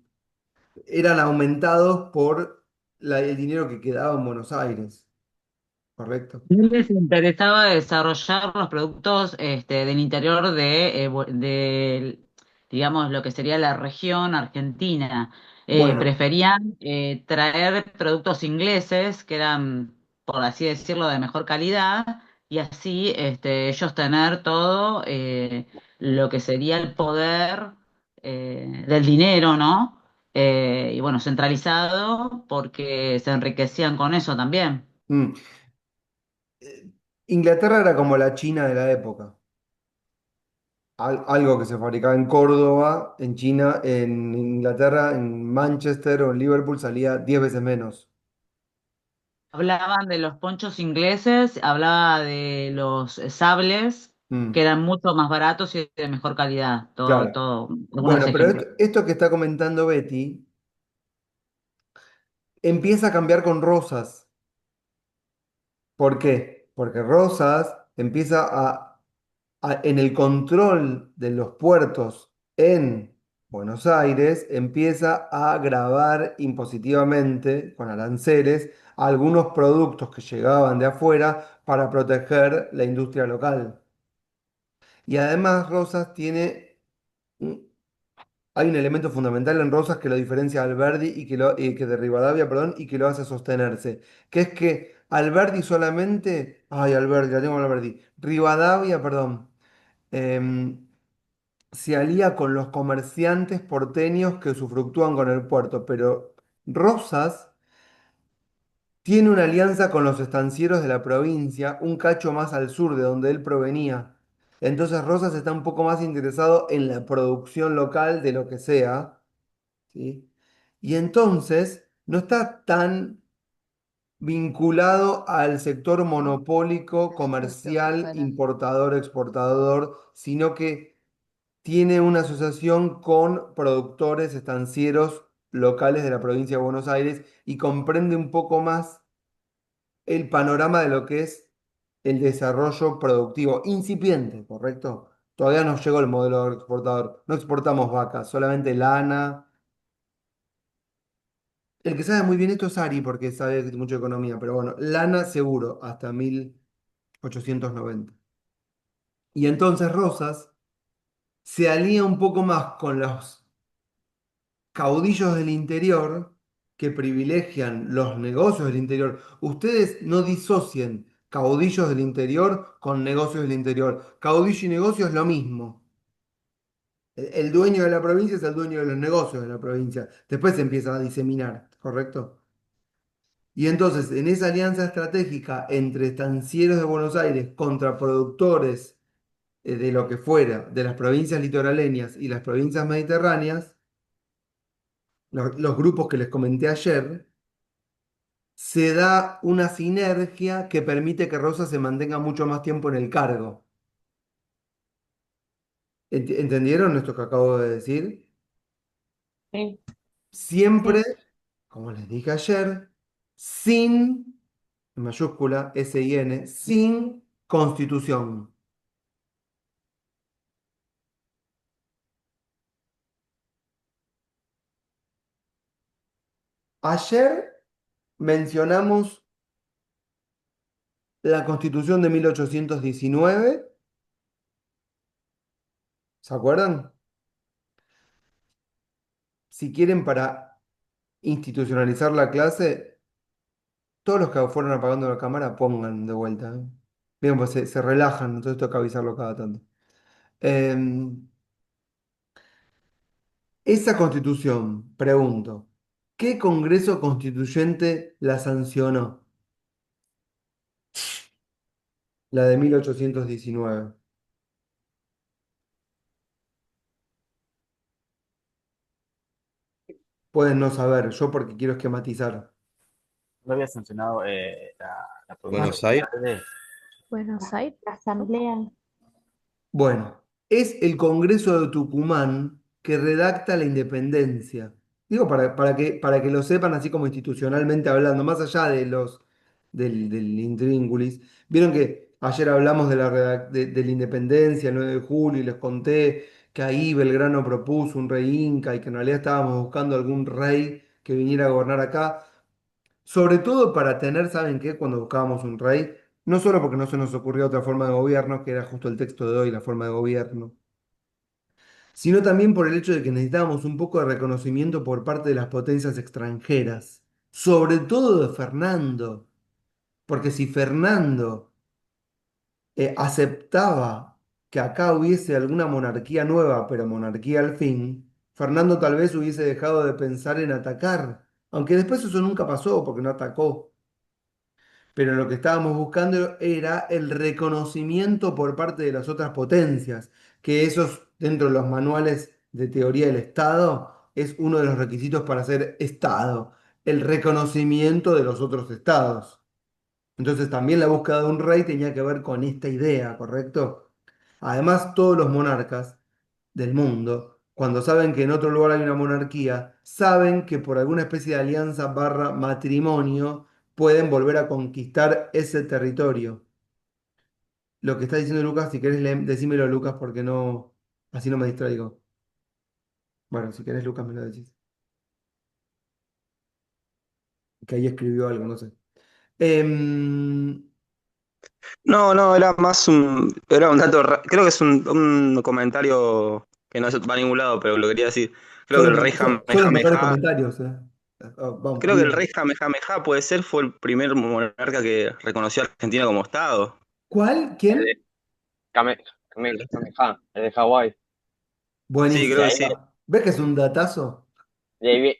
eran aumentados por el dinero que quedaba en Buenos Aires, ¿correcto? Les interesaba desarrollar los productos del interior digamos, lo que sería la región argentina. Bueno, Preferían traer productos ingleses que eran, por así decirlo, de mejor calidad y así ellos tener todo lo que sería el poder del dinero, ¿no? Y bueno, centralizado porque se enriquecían con eso también. mm, Inglaterra era como la China de la época. Algo que se fabricaba en Córdoba, en China, en Inglaterra, en Manchester o en Liverpool salía 10 veces menos. Hablaban de los ponchos ingleses, hablaba de los sables, que Mm, eran mucho más baratos y de mejor calidad. claro. Algunos Bueno, pero ejemplos. esto que está comentando Betty empieza a cambiar con Rosas. ¿Por qué? Porque Rosas empieza en el control de los puertos en Buenos Aires, empieza a gravar impositivamente, con aranceles, algunos productos que llegaban de afuera para proteger la industria local. Y además Rosas hay un elemento fundamental en Rosas que lo diferencia de Alberdi que de Rivadavia, perdón, y que lo hace sostenerse, que es que Alberdi solamente, ay, Alberdi, la tengo con Alberdi, Rivadavia, perdón, em, se alía con los comerciantes porteños que usufructúan con el puerto, pero Rosas tiene una alianza con los estancieros de la provincia, un cacho más al sur de donde él provenía. Entonces Rosas está un poco más interesado en la producción local de lo que sea, ¿sí? Y entonces no está tan vinculado al sector monopólico, comercial, importador, exportador, sino que tiene una asociación con productores estancieros locales de la provincia de Buenos Aires y comprende un poco más el panorama de lo que es el desarrollo productivo incipiente, ¿correcto? Todavía no llegó el modelo exportador. No exportamos vacas, solamente lana. El que sabe muy bien esto es Ari, porque sabe mucho de economía, pero bueno, lana seguro, hasta 1890. Y entonces Rosas se alía un poco más con los caudillos del interior que privilegian los negocios del interior. Ustedes no disocien caudillos del interior con negocios del interior. Caudillo y negocio es lo mismo. El dueño de la provincia es el dueño de los negocios de la provincia. Después se empieza a diseminar, ¿correcto? Y entonces, en esa alianza estratégica entre estancieros de Buenos Aires contra productores de lo que fuera, de las provincias litoraleñas y las provincias mediterráneas, los grupos que les comenté ayer, se da una sinergia que permite que Rosa se mantenga mucho más tiempo en el cargo. ¿Entendieron esto que acabo de decir? Sí, Siempre, sí. como les dije ayer, sin, en mayúscula, S-I-N, sin constitución. Ayer mencionamos la Constitución de 1819, ¿se acuerdan? Si quieren, para institucionalizar la clase, todos los que fueron apagando la cámara pongan de vuelta. Bien, pues se relajan, entonces toca avisarlo cada tanto. Em, esa Constitución, pregunto, ¿qué Congreso Constituyente la sancionó? La de 1819. Pueden no saber, yo porque quiero esquematizar. No había sancionado la Buenos provincia Aires. de Buenos Aires, Asamblea. Bueno, es el Congreso de Tucumán que redacta la independencia. Digo, para que lo sepan así como institucionalmente hablando, más allá de del intríngulis. Vieron que ayer hablamos de la independencia, el 9 de julio, y les conté que ahí Belgrano propuso un rey inca y que en realidad estábamos buscando algún rey que viniera a gobernar acá. Sobre todo para tener, ¿saben qué? Cuando buscábamos un rey, no solo porque no se nos ocurrió otra forma de gobierno, que era justo el texto de hoy, la forma de gobierno, sino también por el hecho de que necesitábamos un poco de reconocimiento por parte de las potencias extranjeras, sobre todo de Fernando, porque si Fernando aceptaba que acá hubiese alguna monarquía nueva, pero monarquía al fin, Fernando tal vez hubiese dejado de pensar en atacar, aunque después eso nunca pasó porque no atacó. Pero lo que estábamos buscando era el reconocimiento por parte de las otras potencias, que esos, dentro de los manuales de teoría del Estado, es uno de los requisitos para ser Estado, el reconocimiento de los otros estados. Entonces también la búsqueda de un rey tenía que ver con esta idea, ¿correcto? Además, todos los monarcas del mundo, cuando saben que en otro lugar hay una monarquía, saben que por alguna especie de alianza barra matrimonio pueden volver a conquistar ese territorio. Lo que está diciendo Lucas, si querés, decímelo, Lucas, porque no, así no me distraigo. Bueno, si querés, Lucas, me lo decís. Que ahí escribió algo, no sé. Em, No, no, era un dato, creo que es un comentario que no va a ningún lado, pero lo quería decir. Creo que el rey son los mejores Jamejameja, comentarios, vamos, creo que el digan. rey Jamejameja puede ser, fue el primer monarca que reconoció a Argentina como Estado. ¿Cuál? El de ¿Quién? Kamehameha, el de Hawái. Sí, De creo Buenísimo. que ahí, sí. ¿Ves que es un datazo? de ahí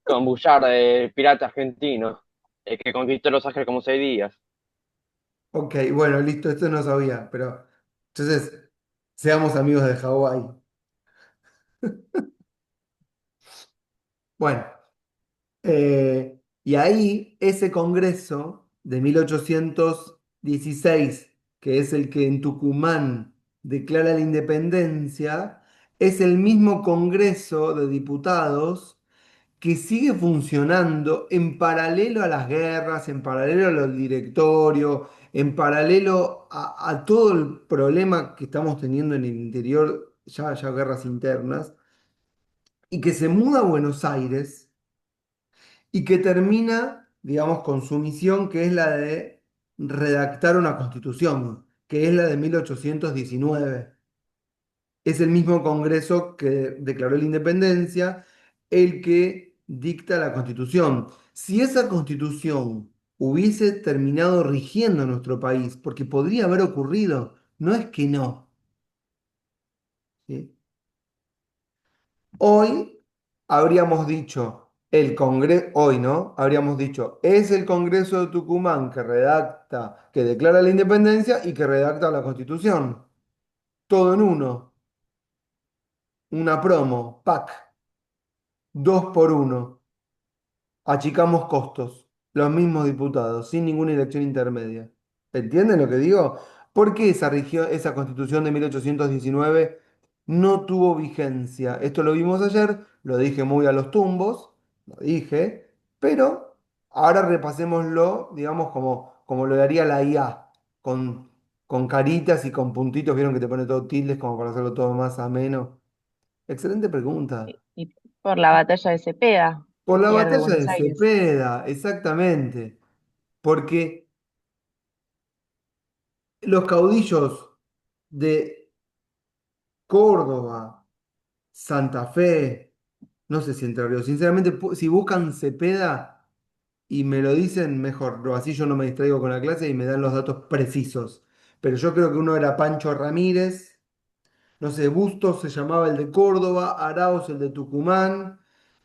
con Bullard, el pirata argentino, el que conquistó Los Ángeles como 6 días. Ok, bueno, listo, esto no sabía, pero entonces, seamos amigos de Hawái. Bueno, y ahí ese congreso de 1816, que es el que en Tucumán declara la independencia, es el mismo Congreso de Diputados que sigue funcionando en paralelo a las guerras, en paralelo a los directorios, en paralelo a todo el problema que estamos teniendo en el interior, ya guerras internas, y que se muda a Buenos Aires y que termina, digamos, con su misión, que es la de redactar una constitución, que es la de 1819. Es el mismo Congreso que declaró la independencia el que dicta la Constitución. Si esa Constitución hubiese terminado rigiendo nuestro país, porque podría haber ocurrido, no es que no, ¿sí? Hoy habríamos dicho, el Congreso, hoy, ¿no? Habríamos dicho, es el Congreso de Tucumán que redacta, que declara la independencia y que redacta la Constitución. Todo en uno, una promo, pack, dos por uno. Achicamos costos, los mismos diputados, sin ninguna elección intermedia. ¿Entienden lo que digo? ¿Por qué esa constitución de 1819 no tuvo vigencia? Esto lo vimos ayer, lo dije muy a los tumbos, lo dije, pero ahora repasémoslo, digamos, como lo haría la IA, con caritas y con puntitos, vieron que te pone todo tildes como para hacerlo todo más ameno. Excelente pregunta. Y por la batalla de Cepeda. Por la pierde batalla Buenos de Aires. Cepeda, exactamente. Porque los caudillos de Córdoba, Santa Fe, no sé si Entre Ríos, sinceramente, si buscan Cepeda y me lo dicen, mejor, pero así yo no me distraigo con la clase y me dan los datos precisos. Pero yo creo que uno era Pancho Ramírez, no sé, Bustos se llamaba el de Córdoba, Arauz el de Tucumán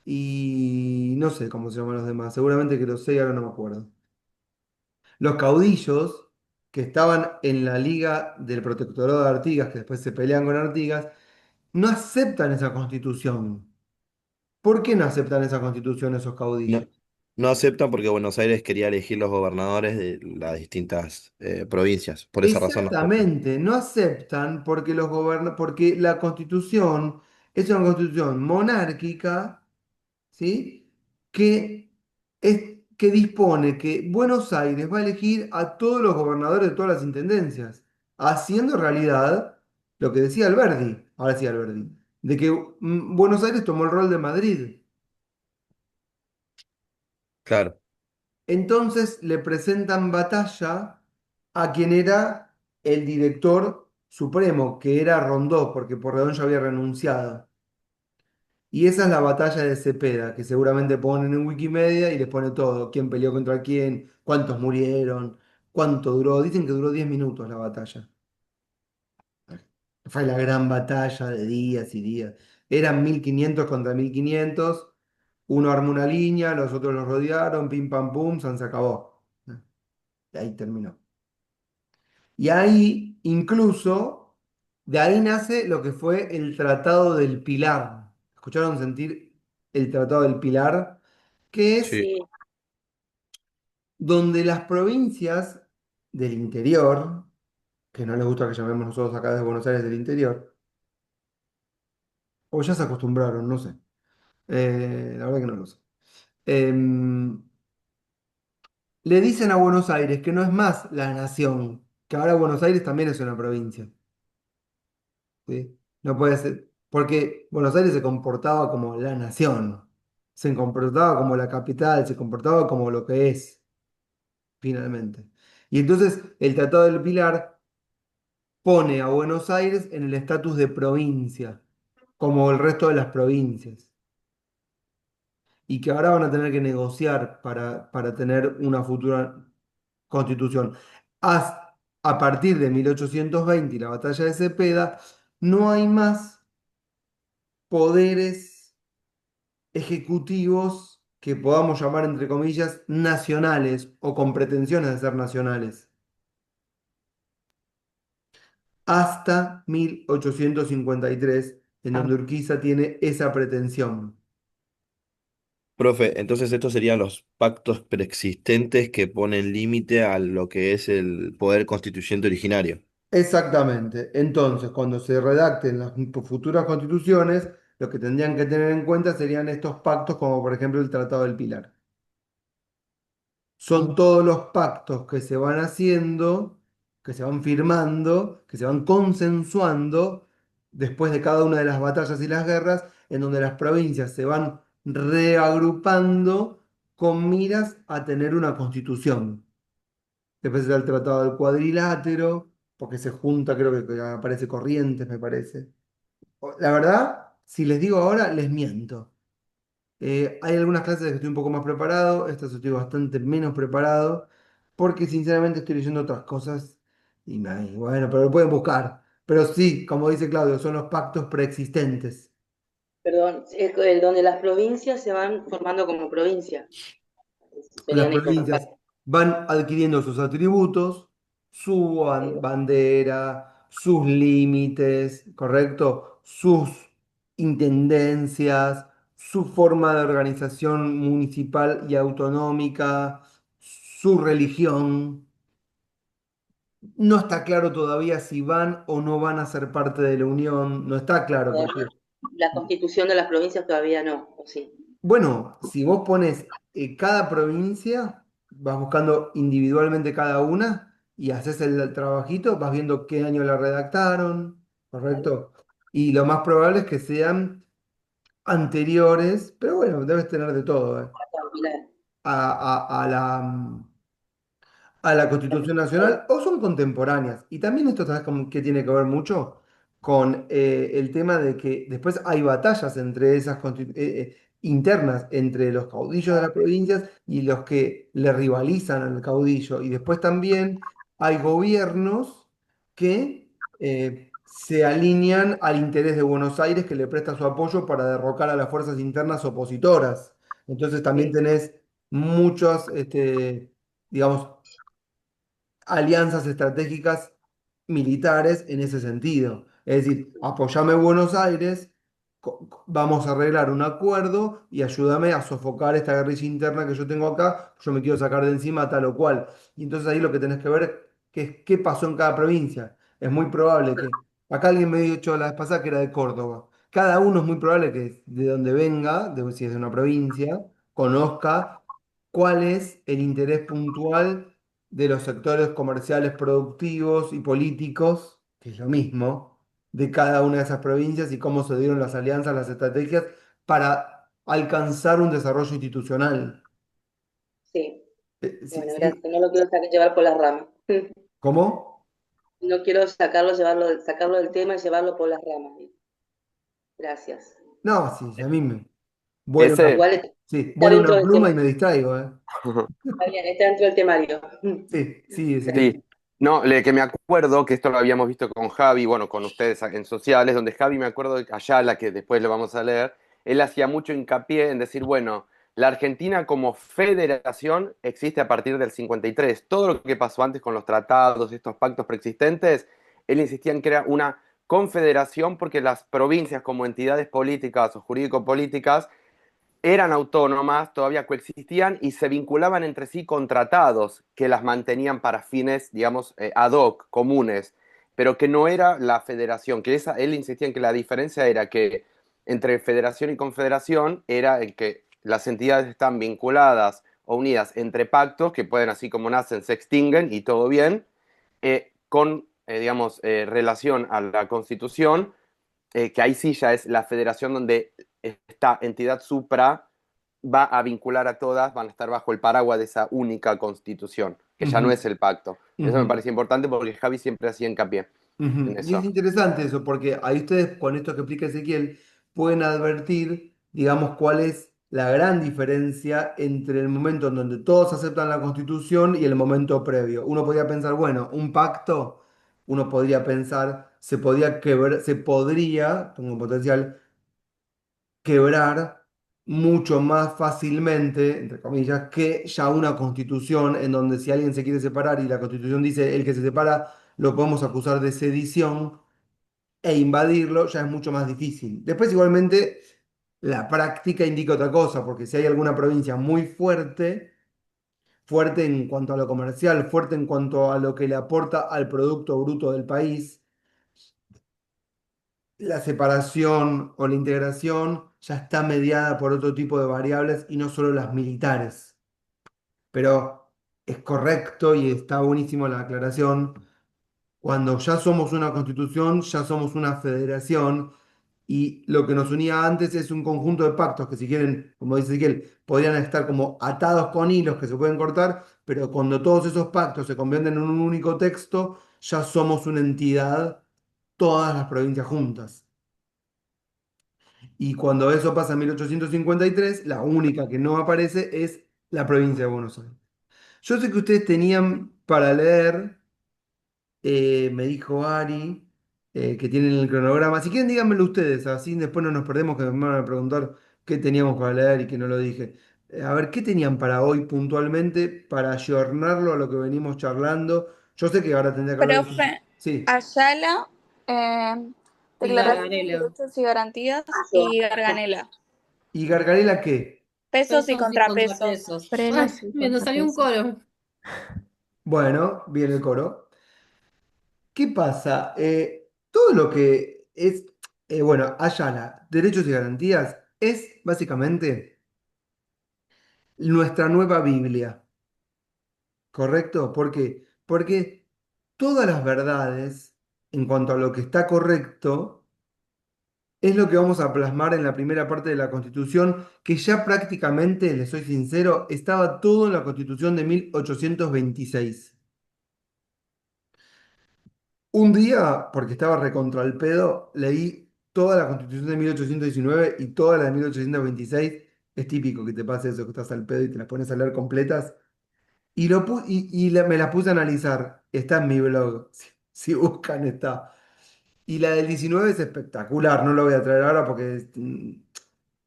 y no sé cómo se llaman los demás, seguramente que los sé y ahora no me acuerdo. Los caudillos que estaban en la liga del protectorado de Artigas, que después se pelean con Artigas, no aceptan esa constitución. ¿Por qué no aceptan esa constitución esos caudillos? No, no aceptan porque Buenos Aires quería elegir los gobernadores de las distintas provincias. Por esa razón no aceptan. Exactamente, no aceptan porque porque la constitución es una constitución monárquica, ¿sí? Que, que dispone que Buenos Aires va a elegir a todos los gobernadores de todas las intendencias, haciendo realidad lo que decía Alberdi, ahora sí Alberdi, de que Buenos Aires tomó el rol de Madrid. Claro, Entonces le presentan batalla a quien era el director supremo, que era Rondó, porque Porredón ya había renunciado. Y esa es la batalla de Cepeda, que seguramente ponen en Wikimedia y les pone todo, quién peleó contra quién, cuántos murieron, cuánto duró. Dicen que duró 10 minutos la batalla. Fue la gran batalla de días y días. Eran 1500 contra 1500. Uno armó una línea, los otros los rodearon, pim pam pum, se acabó. Y ahí terminó. Y ahí, incluso, de ahí nace lo que fue el Tratado del Pilar. ¿Escucharon sentir el Tratado del Pilar? Que es sí. Sí. donde las provincias del interior, que no les gusta que llamemos nosotros acá desde Buenos Aires del interior, o ya se acostumbraron, no sé. La verdad que no lo sé. Em, Le dicen a Buenos Aires que no es más la nación, que ahora Buenos Aires también es una provincia. ¿Sí? No puede ser, porque Buenos Aires se comportaba como la nación, se comportaba como la capital, se comportaba como lo que es, finalmente. Y entonces el Tratado del Pilar pone a Buenos Aires en el estatus de provincia, como el resto de las provincias, y que ahora van a tener que negociar para tener una futura constitución. Haz- a partir de 1820 y la batalla de Cepeda, no hay más poderes ejecutivos que podamos llamar, entre comillas, nacionales o con pretensiones de ser nacionales, hasta 1853, en Ah, donde Urquiza tiene esa pretensión. Profe, entonces estos serían los pactos preexistentes que ponen límite a lo que es el poder constituyente originario. Exactamente. Entonces, cuando se redacten las futuras constituciones, lo que tendrían que tener en cuenta serían estos pactos, como por ejemplo el Tratado del Pilar. Son todos los pactos que se van haciendo, que se van firmando, que se van consensuando después de cada una de las batallas y las guerras, en donde las provincias se van reagrupando con miras a tener una constitución. Después está el Tratado del Cuadrilátero, porque se junta, creo que aparece Corrientes, me parece. La verdad, si les digo ahora, les miento. Hay algunas clases de que estoy un poco más preparado, estas estoy bastante menos preparado, porque sinceramente estoy leyendo otras cosas y bueno, pero lo pueden buscar. Pero sí, como dice Claudio, son los pactos preexistentes. Perdón, es donde las provincias se van formando como provincia. Las Serían estos provincias pactos. van adquiriendo sus atributos, su Ahí va. bandera, sus límites, ¿correcto? Sus intendencias, su forma de organización municipal y autonómica, su religión. No está claro todavía si van o no van a ser parte de la Unión, no está claro porque La constitución de las provincias todavía no, ¿o sí? bueno, si vos pones cada provincia, vas buscando individualmente cada una y haces el trabajito, vas viendo qué año la redactaron, Vale. ¿correcto? Y lo más probable es que sean anteriores, pero bueno, debes tener de todo, Pilar. a la Constitución Nacional o son contemporáneas. Y también esto, ¿sabes qué tiene que ver mucho? Con el tema de que después hay batallas entre internas entre los caudillos de las provincias y los que le rivalizan al caudillo. Y después también hay gobiernos que se alinean al interés de Buenos Aires, que le presta su apoyo para derrocar a las fuerzas internas opositoras. Entonces también Sí, tenés muchos, digamos, alianzas estratégicas militares en ese sentido. Es decir, apoyame Buenos Aires, vamos a arreglar un acuerdo y ayúdame a sofocar esta guerrilla interna que yo tengo acá, yo me quiero sacar de encima tal o cual. Y entonces ahí lo que tenés que ver es qué pasó en cada provincia. Es muy probable que, acá alguien me dijo la vez pasada que era de Córdoba. Cada uno es muy probable que de donde venga, si es de una provincia, conozca cuál es el interés puntual de los sectores comerciales productivos y políticos, que es lo mismo, de cada una de esas provincias y cómo se dieron las alianzas, las estrategias para alcanzar un desarrollo institucional. sí. Sí, Bueno, sí. gracias. No lo quiero llevar por las ramas. ¿Cómo? No quiero sacarlo del tema y llevarlo por las ramas. Gracias. No, sí, sí, a mí me Ese, Igual sí, está vuela dentro una del pluma tema. y me distraigo, ¿eh? Está bien, está dentro del temario. Sí, sí, sí. Ezequiel. No, que me acuerdo que esto lo habíamos visto con Javi, bueno, con ustedes en sociales, donde Javi, me acuerdo de Ayala, que después lo vamos a leer, él hacía mucho hincapié en decir, bueno, la Argentina como federación existe a partir del 53. Todo lo que pasó antes con los tratados, estos pactos preexistentes, él insistía en que era una confederación porque las provincias como entidades políticas o jurídico-políticas eran autónomas, todavía coexistían y se vinculaban entre sí con tratados que las mantenían para fines, digamos, ad hoc, comunes, pero que no era la federación, que él insistía en que la diferencia era que entre federación y confederación era en que las entidades están vinculadas o unidas entre pactos que pueden, así como nacen, se extinguen y todo bien, con, digamos, relación a la constitución, que ahí sí ya es la federación donde esta entidad supra va a vincular a todas, van a estar bajo el paraguas de esa única constitución, que ya no Ujú, es el pacto. Eso me ujú. parece importante porque Javi siempre hacía hincapié en Ujú. Y es eso. interesante eso, porque ahí ustedes, con esto que explica Ezequiel, pueden advertir, digamos, cuál es la gran diferencia entre el momento en donde todos aceptan la Constitución y el momento previo. Uno podría pensar, bueno, un pacto, uno podría pensar, se podría, como potencial, quebrar mucho más fácilmente, entre comillas, que ya una constitución en donde si alguien se quiere separar y la constitución dice el que se separa lo podemos acusar de sedición e invadirlo, ya es mucho más difícil. Después igualmente la práctica indica otra cosa, porque si hay alguna provincia muy fuerte, fuerte en cuanto a lo comercial, fuerte en cuanto a lo que le aporta al Producto Bruto del país, la separación o la integración ya está mediada por otro tipo de variables y no solo las militares. Pero es correcto y está buenísimo la aclaración. Cuando ya somos una constitución, ya somos una federación y lo que nos unía antes es un conjunto de pactos que si quieren, como dice Ezequiel, podrían estar como atados con hilos que se pueden cortar, pero cuando todos esos pactos se convierten en un único texto, ya somos una entidad, todas las provincias juntas. Y cuando eso pasa en 1853, la única que no aparece es la provincia de Buenos Aires. Yo sé que ustedes tenían para leer, me dijo Ari, que tienen el cronograma. Si quieren, díganmelo ustedes, así después no nos perdemos que me van a preguntar qué teníamos para leer y qué no lo dije. A ver, ¿qué tenían para hoy puntualmente para ayornarlo a lo que venimos charlando? Yo sé que ahora tendría que hablar de... Profe, Sí. Ayala, Y Declaración de Gargarela. Derechos y Garantías y Garganela. ¿Y Gargarela qué? Pesos y Pesos y contrapesos. contrapesos. Ay, Frenos y me salió un contrapesos. coro. Bueno, viene el coro. ¿Qué pasa? Todo lo que es, bueno, Ayala, derechos y garantías, es básicamente nuestra nueva Biblia, ¿correcto? ¿Por qué? Porque todas las verdades en cuanto a lo que está correcto es lo que vamos a plasmar en la primera parte de la Constitución, que ya prácticamente, les soy sincero, estaba todo en la Constitución de 1826. Un día, porque estaba recontra el pedo, leí toda la Constitución de 1819 y toda la de 1826. Es típico que te pase eso, que estás al pedo y te las pones a leer completas. Me las puse a analizar. Está en mi blog. Si buscan, está. Y la del 19 es espectacular. No lo voy a traer ahora porque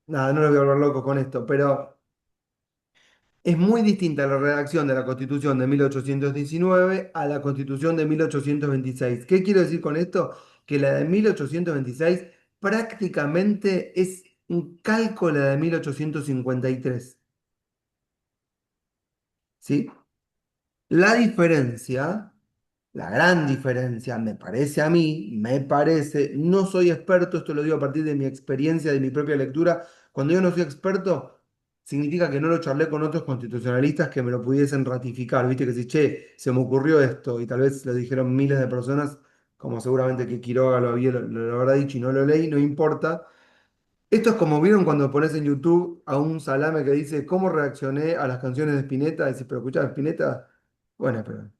nada, no lo voy a volver loco con esto. Pero es muy distinta la redacción de la Constitución de 1819 a la Constitución de 1826. ¿Qué quiero decir con esto? Que la de 1826 prácticamente es un calco de la de 1853. ¿Sí? La diferencia, la gran diferencia, me parece, no soy experto, esto lo digo a partir de mi experiencia, de mi propia lectura. Cuando yo no soy experto, significa que no lo charlé con otros constitucionalistas que me lo pudiesen ratificar. Viste que si, che, se me ocurrió esto, y tal vez lo dijeron miles de personas, como seguramente que Quiroga lo habrá dicho y no lo leí, no importa. Esto es como vieron cuando pones en YouTube a un salame que dice cómo reaccioné a las canciones de Spinetta, y dices, pero escuchá, Spinetta, bueno, pero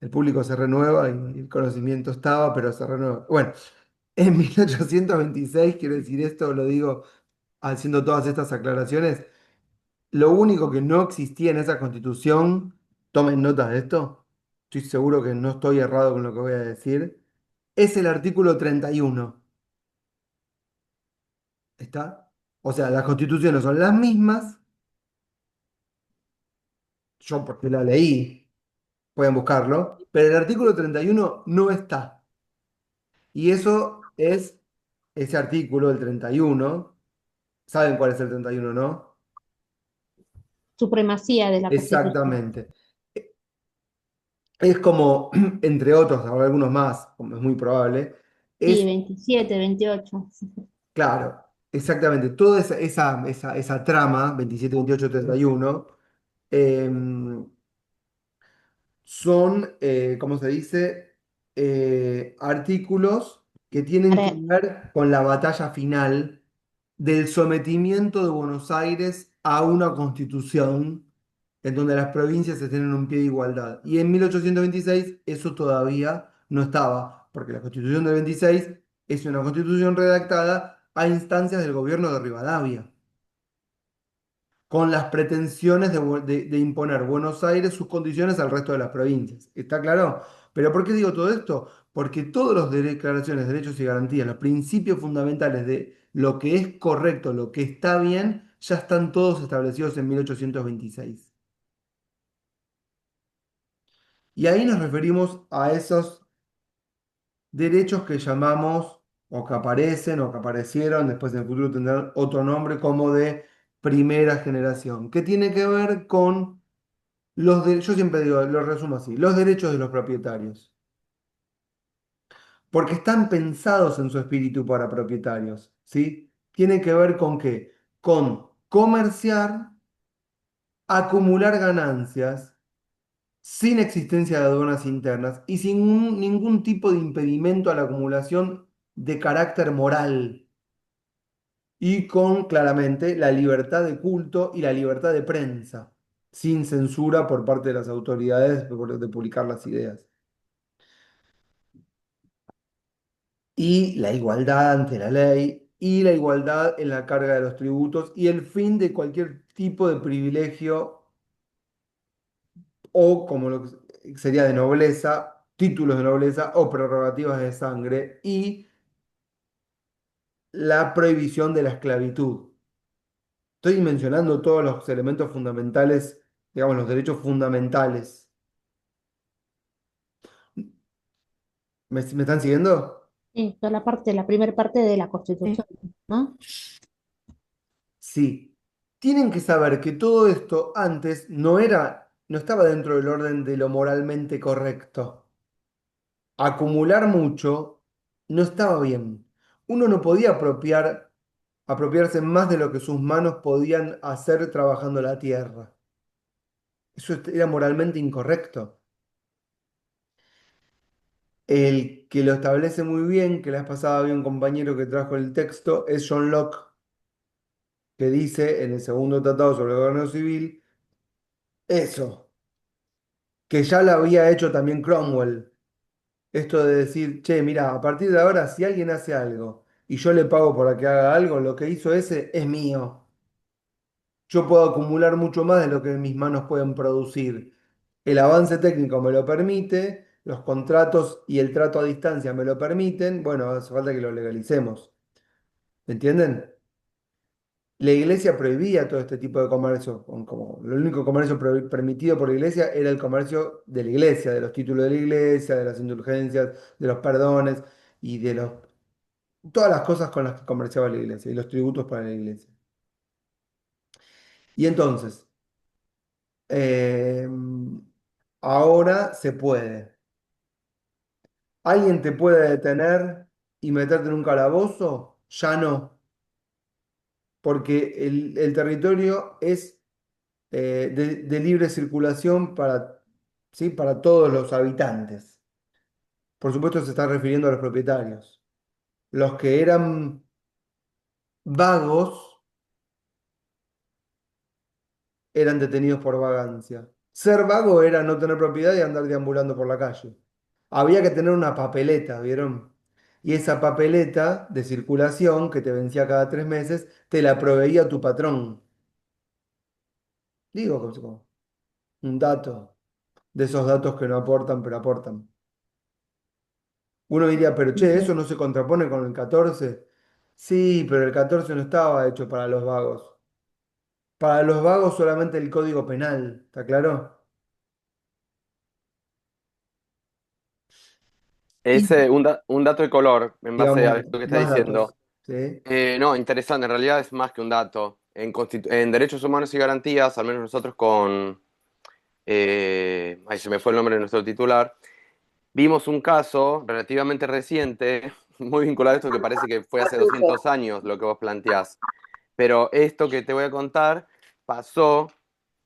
el público se renueva y el conocimiento estaba, pero se renueva. Bueno, en 1826, quiero decir esto, lo digo haciendo todas estas aclaraciones, lo único que no existía en esa constitución, tomen nota de esto, estoy seguro que no estoy errado con lo que voy a decir, es el artículo 31. ¿Está? O sea, las constituciones son las mismas, yo porque la leí, pueden buscarlo, pero el artículo 31 no está. Y eso es ese artículo, el 31. ¿Saben cuál es el 31, no? Supremacía de la Constitución. Exactamente. Es como, entre otros, habrá algunos más, como es muy probable, Sí, es, 27, 28. claro, exactamente, toda esa trama, 27, 28, 31, em, son, ¿cómo se dice? Artículos que tienen que Para, ver con la batalla final del sometimiento de Buenos Aires a una constitución en donde las provincias estén en un pie de igualdad. Y en 1826 eso todavía no estaba, porque la constitución del 26 es una constitución redactada a instancias del gobierno de Rivadavia con las pretensiones de imponer Buenos Aires sus condiciones al resto de las provincias. ¿Está claro? ¿Pero por qué digo todo esto? Porque todas las declaraciones, derechos y garantías, los principios fundamentales de lo que es correcto, lo que está bien, ya están todos establecidos en 1826. Y ahí nos referimos a esos derechos que llamamos, o que aparecen, o que aparecieron, después en el futuro tendrán otro nombre, como de primera generación, que tiene que ver con yo siempre digo, lo resumo así, los derechos de los propietarios, porque están pensados en su espíritu para propietarios, ¿sí? Tiene que ver con qué? Con comerciar, acumular ganancias sin existencia de aduanas internas y sin ningún tipo de impedimento a la acumulación de carácter moral y con claramente la libertad de culto y la libertad de prensa, sin censura por parte de las autoridades de publicar las ideas. Y la igualdad ante la ley y la igualdad en la carga de los tributos y el fin de cualquier tipo de privilegio o como lo que sería de nobleza, títulos de nobleza o prerrogativas de sangre y la prohibición de la esclavitud. Estoy mencionando todos los elementos fundamentales, digamos, los derechos fundamentales. ¿Me están siguiendo? esto, la primera parte de la Constitución, ¿no? Sí. Tienen que saber que todo esto antes no estaba dentro del orden de lo moralmente correcto. Acumular mucho no estaba bien. Uno no podía apropiarse más de lo que sus manos podían hacer trabajando la tierra. Eso era moralmente incorrecto. El que lo establece muy bien, que la vez pasada había un compañero que trajo el texto, es John Locke, que dice en el segundo tratado sobre el gobierno civil eso, que ya lo había hecho también Cromwell. Esto de decir, che, mira, a partir de ahora, si alguien hace algo y yo le pago para que haga algo, lo que hizo ese es mío. Yo puedo acumular mucho más de lo que mis manos pueden producir. El avance técnico me lo permite, los contratos y el trato a distancia me lo permiten. Bueno, hace falta que lo legalicemos. ¿Entienden? La iglesia prohibía todo este tipo de comercio. Como lo único comercio permitido por la iglesia era el comercio de la iglesia, de los títulos de la iglesia, de las indulgencias, de los perdones y de todas las cosas con las que comerciaba la iglesia y los tributos para la iglesia. Y entonces, eh, ahora se puede. ¿Alguien te puede detener y meterte en un calabozo? Ya no, porque el territorio es de libre circulación para, ¿sí? Para todos los habitantes. Por supuesto se está refiriendo a los propietarios. Los que eran vagos eran detenidos por vagancia. Ser vago era no tener propiedad y andar deambulando por la calle. Había que tener una papeleta, ¿vieron? Y esa papeleta de circulación que te vencía cada 3 meses, te la proveía tu patrón. Digo, como un dato de esos datos que no aportan, pero aportan. Uno diría, pero che, ¿eso no se contrapone con el 14? Sí, pero el 14 no estaba hecho para los vagos. Para los vagos solamente el Código Penal, ¿está claro? Es Y un dato de color en base a digamos, esto que está más diciendo. datos. ¿Sí? No, interesante, en realidad es más que un dato. En derechos humanos y garantías, al menos nosotros con, ahí se me fue el nombre de nuestro titular, vimos un caso relativamente reciente, muy vinculado a esto que parece que fue hace 200 años lo que vos planteás. Pero esto que te voy a contar pasó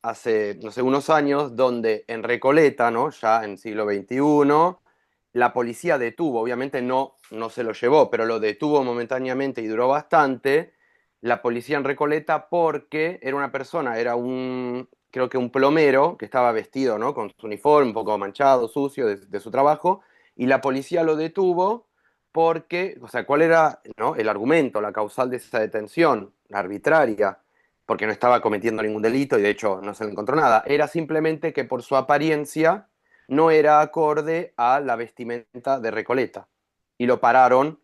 hace, no sé, unos años, donde en Recoleta, ¿no? Ya en siglo XXI, la policía detuvo, obviamente no se lo llevó, pero lo detuvo momentáneamente y duró bastante, la policía en Recoleta porque era una persona, era creo que un plomero que estaba vestido, ¿no? Con su uniforme un poco manchado, sucio de su trabajo, y la policía lo detuvo porque, o sea, ¿cuál era, no, el argumento, la causal de esa detención? La arbitraria, porque no estaba cometiendo ningún delito y de hecho no se le encontró nada. Era simplemente que por su apariencia no era acorde a la vestimenta de Recoleta. Y lo pararon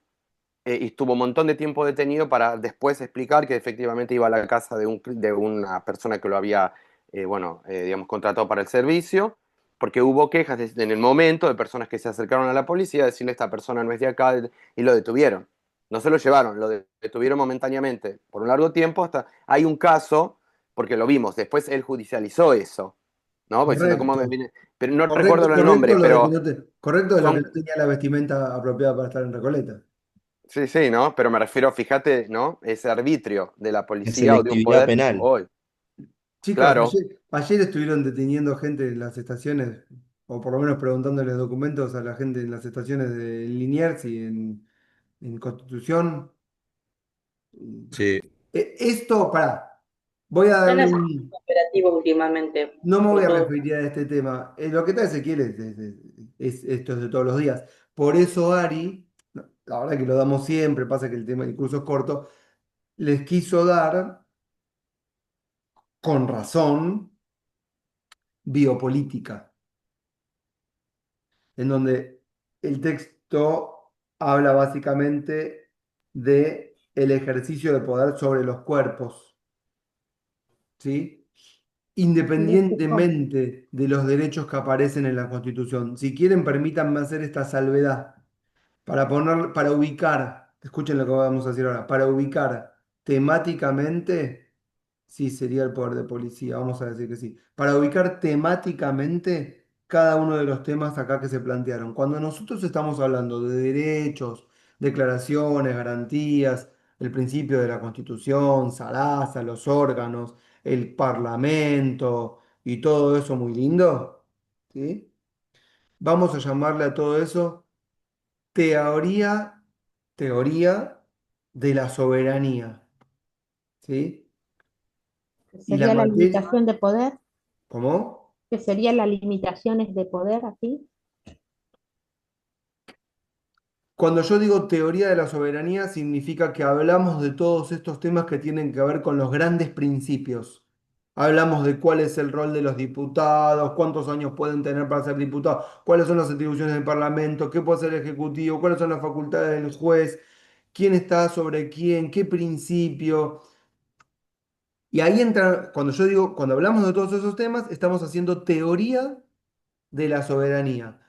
y estuvo un montón de tiempo detenido para después explicar que efectivamente iba a la casa de una persona que lo había, bueno, digamos, contratado para el servicio, porque hubo quejas en el momento de personas que se acercaron a la policía a decirle esta persona no es de acá y lo detuvieron. No se lo llevaron, lo detuvieron momentáneamente por un largo tiempo hasta hay un caso, porque lo vimos, después él judicializó eso, ¿no? Porque diciendo cómo me Correcto. viene, pero no Correcto, recuerdo el correcto nombre, lo de que pero no correcto de lo que son no tenía la vestimenta apropiada para estar en Recoleta. sí, sí, ¿no? Pero me refiero, fíjate, ¿no? Ese arbitrio de la La policía o de un selectividad poder, penal. hoy, Chicos, claro. ayer estuvieron deteniendo gente en las estaciones, o por lo menos preguntándoles documentos a la gente en las estaciones de Liniers y en Constitución. Sí. Esto, pará, voy a Están darle haciendo un... operativos últimamente No me voy por a todo. referir a este tema. Lo que está Ezequiel esto es de todos los días. Por eso Ari, no, la verdad que lo damos siempre, pasa que el tema del curso es corto, les quiso dar, con razón, biopolítica, en donde el texto habla básicamente de el ejercicio de poder sobre los cuerpos, ¿sí? Independientemente de los derechos que aparecen en la Constitución. Si quieren, permítanme hacer esta salvedad para ubicar, escuchen lo que vamos a decir ahora, para ubicar temáticamente, sí, sería el poder de policía, vamos a decir que sí, para ubicar temáticamente cada uno de los temas acá que se plantearon. Cuando nosotros estamos hablando de derechos, declaraciones, garantías, el principio de la Constitución, Sarasa, los órganos, el Parlamento y todo eso muy lindo, ¿sí? Vamos a llamarle a todo eso teoría, teoría de la soberanía, ¿sí? ¿Qué Y la sería la materia, limitación de poder? ¿cómo? ¿Qué serían las limitaciones de poder aquí? Cuando yo digo teoría de la soberanía, significa que hablamos de todos estos temas que tienen que ver con los grandes principios. Hablamos de cuál es el rol de los diputados, cuántos años pueden tener para ser diputados, cuáles son las atribuciones del Parlamento, qué puede hacer el Ejecutivo, cuáles son las facultades del juez, quién está sobre quién, qué principio. Y ahí entra, cuando yo digo, cuando hablamos de todos esos temas, estamos haciendo teoría de la soberanía.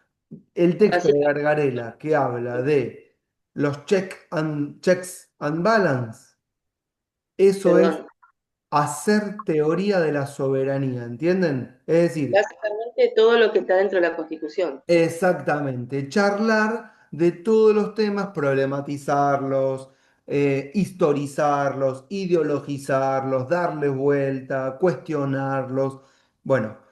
El texto de Básicamente, Gargarella que habla de los checks and balance, eso es perdón, hacer teoría de la soberanía, ¿entienden? Es decir, básicamente todo lo que está dentro de la Constitución. exactamente, charlar de todos los temas, problematizarlos, historizarlos, ideologizarlos, darle vuelta, cuestionarlos. Bueno,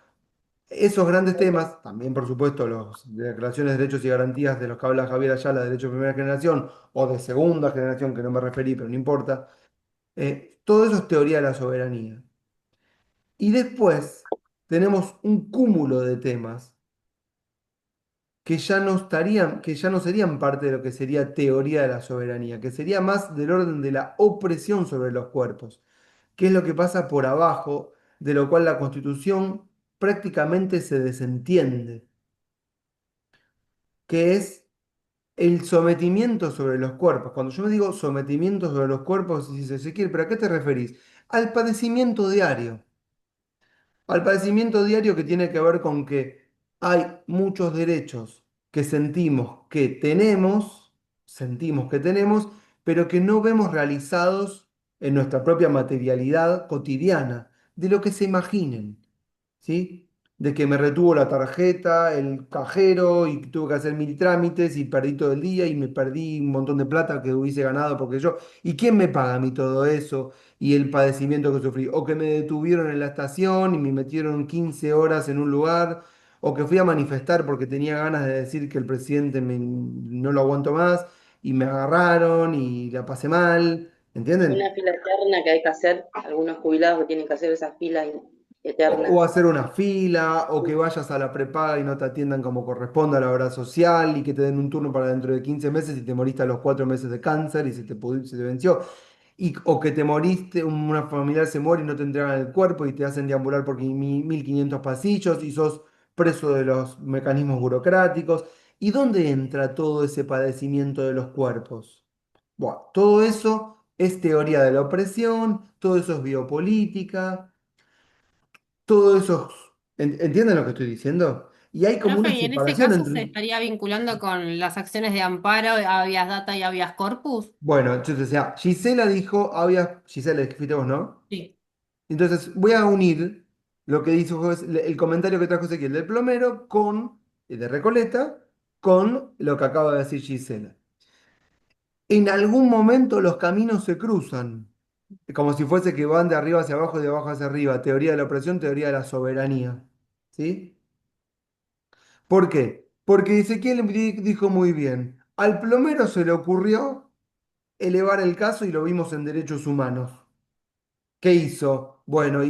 esos grandes temas, también por supuesto las declaraciones de derechos y garantías de los que habla Javier Ayala, de derechos de primera generación o de segunda generación, que no me referí, pero no importa, todo eso es teoría de la soberanía. Y después tenemos un cúmulo de temas que ya no estarían, que ya no serían parte de lo que sería teoría de la soberanía, que sería más del orden de la opresión sobre los cuerpos, que es lo que pasa por abajo, de lo cual la Constitución prácticamente se desentiende, que es el sometimiento sobre los cuerpos. Cuando yo me digo sometimiento sobre los cuerpos, dice Ezequiel, ¿pero a qué te referís? Al padecimiento diario. Al padecimiento diario que tiene que ver con que hay muchos derechos que sentimos que tenemos, pero que no vemos realizados en nuestra propia materialidad cotidiana, de lo que se imaginen. ¿Sí? De que me retuvo la tarjeta, el cajero y tuve que hacer mil trámites y perdí todo el día y me perdí un montón de plata que hubiese ganado porque yo. ¿Y quién me paga a mí todo eso y el padecimiento que sufrí? O que me detuvieron en la estación y me metieron 15 horas en un lugar, o que fui a manifestar porque tenía ganas de decir que el presidente no lo aguanto más y me agarraron y la pasé mal. ¿Entienden? Una fila eterna que hay que hacer, algunos jubilados que tienen que hacer esa fila O eterna. hacer una fila, o que vayas a la prepaga y no te atiendan como corresponde a la obra social y que te den un turno para dentro de 15 meses y te moriste a los 4 meses de cáncer y se te venció. O que te moriste, una familiar se muere y no te entregan el cuerpo y te hacen deambular por 1500 pasillos y sos preso de los mecanismos burocráticos. ¿Y dónde entra todo ese padecimiento de los cuerpos? Bueno, todo eso es teoría de la opresión, todo eso es biopolítica. Todo eso, ¿entienden lo que estoy diciendo? Y hay como Profe, una y en ese separación caso entre. se estaría vinculando con las acciones de amparo, habeas data y habeas corpus. Bueno, entonces, o sea, Gisela dijo, Gisela, que fuiste vos, ¿no? Sí. Entonces voy a unir lo que dijo el comentario que trajo Ezequiel del plomero con, de Recoleta, con lo que acaba de decir Gisela. En algún momento los caminos se cruzan, como si fuese que van de arriba hacia abajo y de abajo hacia arriba. Teoría de la opresión, teoría de la soberanía. ¿Sí? ¿Por qué? Porque Ezequiel dijo muy bien, al plomero se le ocurrió elevar el caso y lo vimos en derechos humanos. ¿Qué hizo? Bueno,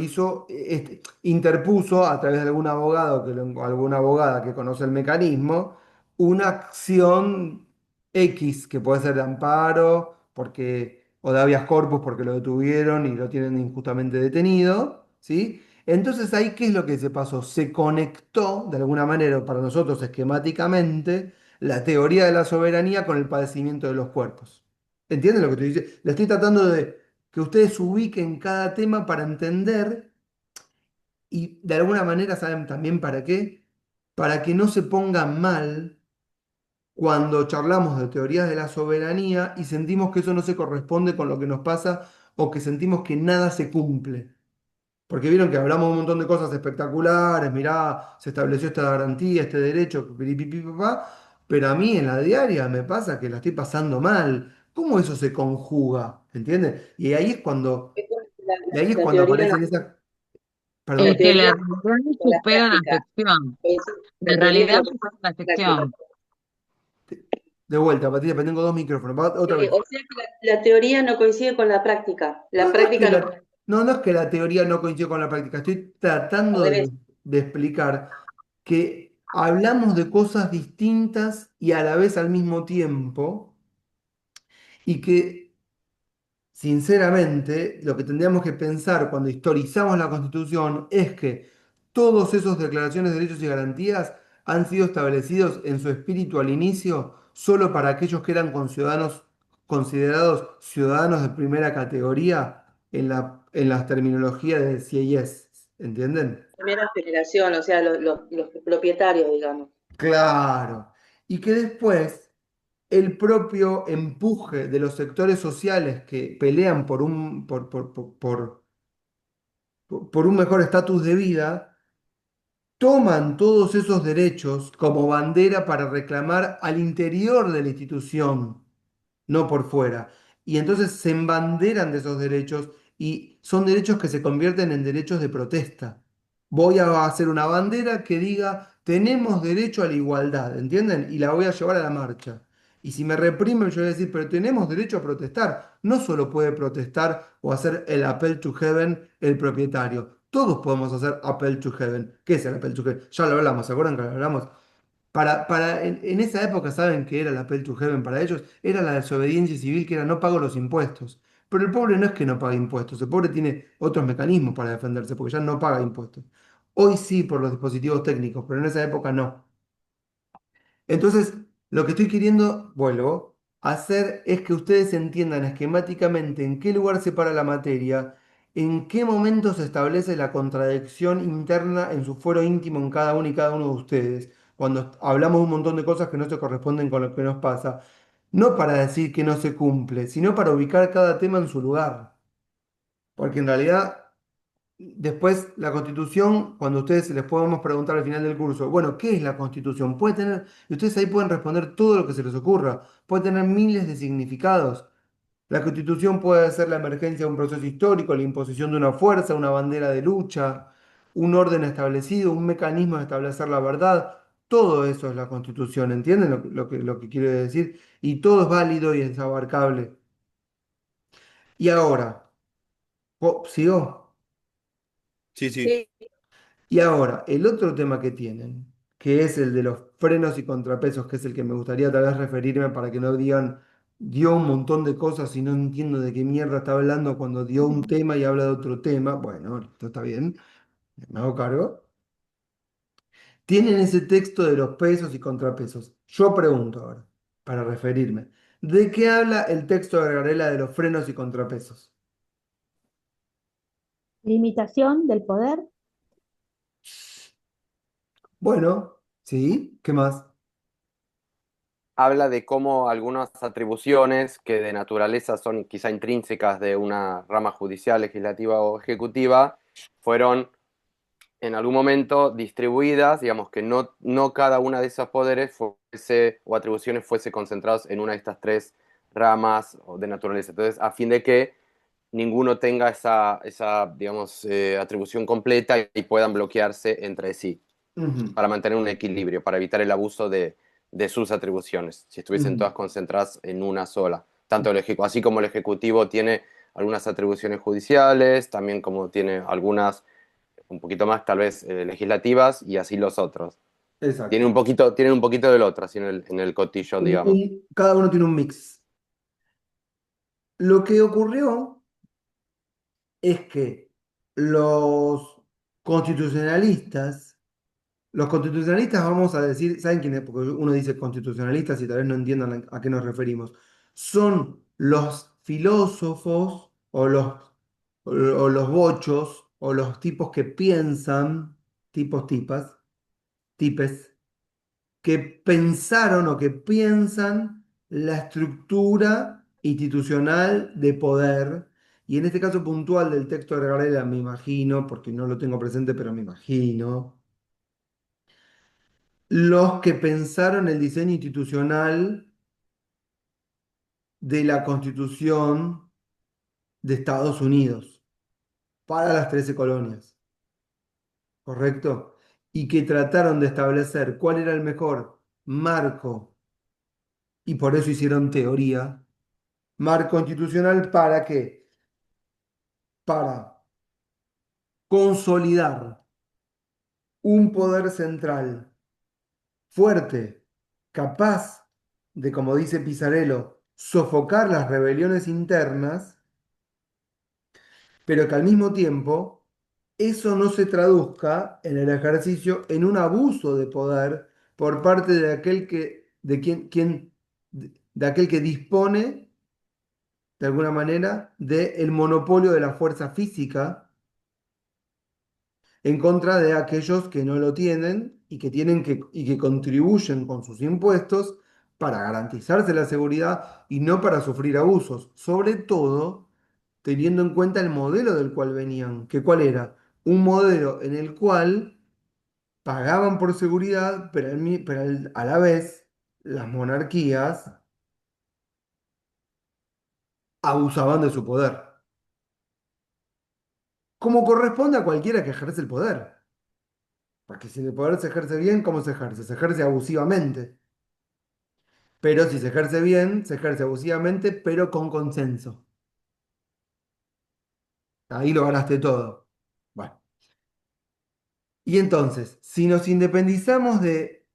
interpuso a través de algún abogado, alguna abogada que conoce el mecanismo, una acción X, que puede ser de amparo, o de habeas corpus porque lo detuvieron y lo tienen injustamente detenido, ¿sí? Entonces ahí, ¿qué es lo que se pasó? Se conectó, de alguna manera, para nosotros esquemáticamente, la teoría de la soberanía con el padecimiento de los cuerpos. ¿Entienden lo que estoy diciendo? Le estoy tratando de que ustedes ubiquen cada tema para entender y de alguna manera saben también para qué, para que no se pongan mal cuando charlamos de teorías de la soberanía y sentimos que eso no se corresponde con lo que nos pasa o que sentimos que nada se cumple. Porque vieron que hablamos un montón de cosas espectaculares, mirá, se estableció esta garantía, este derecho, piripipi, papá, pero a mí en la diaria me pasa que la estoy pasando mal. ¿Cómo eso se conjuga? ¿Entiendes? Y ahí es La cuando teoría no, aparecen esas. la Es Perdón. que la teoría realidad con la supera la práctica. ficción. Es- La la teoría es realidad lo que supera la práctica. ficción. De vuelta, Patricia, pero tengo dos micrófonos. Otra vez. O sea que la teoría no coincide con la práctica. La No, no es que práctica no. no es que la teoría no coincide con la práctica. Estoy Al tratando revés. de explicar que hablamos de cosas distintas y a la vez al mismo tiempo, y que sinceramente, lo que tendríamos que pensar cuando historizamos la Constitución es que todos esos declaraciones de derechos y garantías han sido establecidos en su espíritu al inicio solo para aquellos que eran considerados ciudadanos de primera categoría en la terminología de CIES. ¿Entienden? Primera generación, o sea, los propietarios, digamos. Claro. Y que después el propio empuje de los sectores sociales que pelean por un mejor estatus de vida, toman todos esos derechos como bandera para reclamar al interior de la institución, no por fuera. Y entonces se embanderan de esos derechos y son derechos que se convierten en derechos de protesta. Voy a hacer una bandera que diga, tenemos derecho a la igualdad, ¿entienden? Y la voy a llevar a la marcha. Y si me reprimen, yo voy a decir, pero tenemos derecho a protestar. No solo puede protestar o hacer el appel to heaven el propietario. Todos podemos hacer appel to heaven. ¿Qué es el appel to heaven? Ya lo hablamos, ¿se acuerdan que lo hablamos? En esa época, ¿saben qué era el Apple to Heaven para ellos? Era la desobediencia civil, que era no pago los impuestos. Pero el pobre no es que no pague impuestos, el pobre tiene otros mecanismos para defenderse, porque ya no paga impuestos. Hoy sí por los dispositivos técnicos, pero en esa época no. Entonces, lo que estoy queriendo, vuelvo, hacer es que ustedes entiendan esquemáticamente en qué lugar se para la materia, en qué momento se establece la contradicción interna en su fuero íntimo en cada uno y cada uno de ustedes, cuando hablamos un montón de cosas que no se corresponden con lo que nos pasa, no para decir que no se cumple, sino para ubicar cada tema en su lugar. Porque en realidad después, la Constitución, cuando ustedes les podemos preguntar al final del curso, bueno, ¿qué es la Constitución? Puede tener, y ustedes ahí pueden responder todo lo que se les ocurra, puede tener miles de significados. La Constitución puede ser la emergencia de un proceso histórico, la imposición de una fuerza, una bandera de lucha, un orden establecido, un mecanismo de establecer la verdad. Todo eso es la Constitución, ¿entienden lo que quiero decir? Y todo es válido y es abarcable. Y ahora, ¿sigo? Sí, sí. Sí, Y ahora, el otro tema que tienen, que es el de los frenos y contrapesos, que es el que me gustaría tal vez referirme para que no digan, dio un montón de cosas y no entiendo de qué mierda está hablando cuando dio un tema y habla de otro tema. Bueno, esto está bien, me hago cargo. Tienen ese texto de los pesos y contrapesos. Yo pregunto ahora, para referirme, ¿de qué habla el texto de Garela de los frenos y contrapesos? Limitación del poder, Bueno, ¿sí? ¿Qué más? Habla de cómo algunas atribuciones que de naturaleza son quizá intrínsecas de una rama judicial, legislativa o ejecutiva, fueron en algún momento distribuidas, digamos que no cada una de esos poderes fuese, o atribuciones fuese concentrados en una de estas tres ramas de naturaleza. Entonces, a fin de que ninguno tenga esa digamos, atribución completa y puedan bloquearse entre sí, Ujú, para mantener un equilibrio, para evitar el abuso de sus atribuciones, si estuviesen ujú. todas concentradas en una sola. Tanto así como el Ejecutivo tiene algunas atribuciones judiciales, también como tiene algunas un poquito más tal vez legislativas y así los otros. Exacto. Tienen un poquito del otro, así en el cotillón, digamos. Cada uno tiene un mix. Lo que ocurrió es que los constitucionalistas, los constitucionalistas vamos a decir, ¿saben quién es? Porque uno dice constitucionalistas y tal vez no entiendan a qué nos referimos. Son los filósofos o los bochos o los tipos que piensan, tipes, que pensaron o que piensan la estructura institucional de poder, y en este caso puntual del texto de Regarela, me imagino, porque no lo tengo presente, pero me imagino, los que pensaron el diseño institucional de la Constitución de Estados Unidos para las 13 colonias, ¿correcto? Y que trataron de establecer cuál era el mejor marco y por eso hicieron teoría. Marco constitucional ¿para qué? Para consolidar un poder central fuerte, capaz de, como dice Pizarello, sofocar las rebeliones internas, pero que al mismo tiempo eso no se traduzca en el ejercicio en un abuso de poder por parte de aquel que, de aquel que dispone de alguna manera del monopolio de la fuerza física en contra de aquellos que no lo tienen y que contribuyen con sus impuestos para garantizarse la seguridad y no para sufrir abusos, sobre todo teniendo en cuenta el modelo del cual venían, que cuál era, un modelo en el cual pagaban por seguridad, a la vez las monarquías abusaban de su poder, como corresponde a cualquiera que ejerce el poder. Porque si el poder se ejerce bien, ¿cómo se ejerce? Se ejerce abusivamente. Pero si se ejerce bien, se ejerce abusivamente, pero con consenso. Ahí lo ganaste todo. Bueno. Y entonces, si nos independizamos de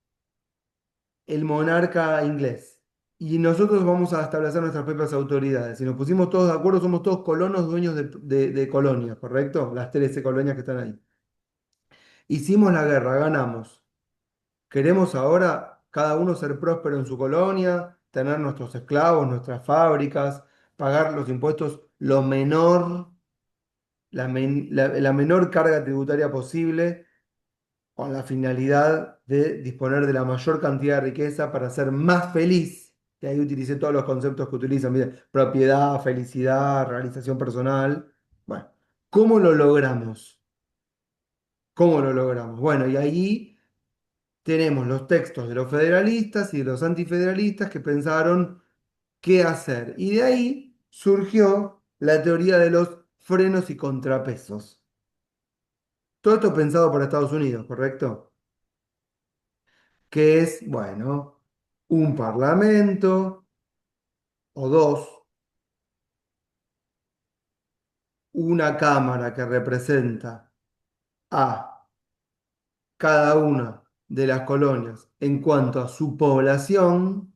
el monarca inglés y nosotros vamos a establecer nuestras propias autoridades, si nos pusimos todos de acuerdo, somos todos colonos dueños de colonias, ¿correcto? Las 13 colonias que están ahí. Hicimos la guerra, ganamos. Queremos ahora cada uno ser próspero en su colonia, tener nuestros esclavos, nuestras fábricas, pagar los impuestos lo menor, la menor carga tributaria posible, con la finalidad de disponer de la mayor cantidad de riqueza para ser más feliz. Y ahí utilicé todos los conceptos que utilizan, ¿viste? Propiedad, felicidad, realización personal. Bueno, ¿cómo lo logramos? ¿Cómo lo logramos? Bueno, y ahí tenemos los textos de los federalistas y de los antifederalistas que pensaron qué hacer. Y de ahí surgió la teoría de los frenos y contrapesos. Todo esto pensado para Estados Unidos, ¿correcto? Que es, bueno, un parlamento o dos, una cámara que representa a cada una de las colonias en cuanto a su población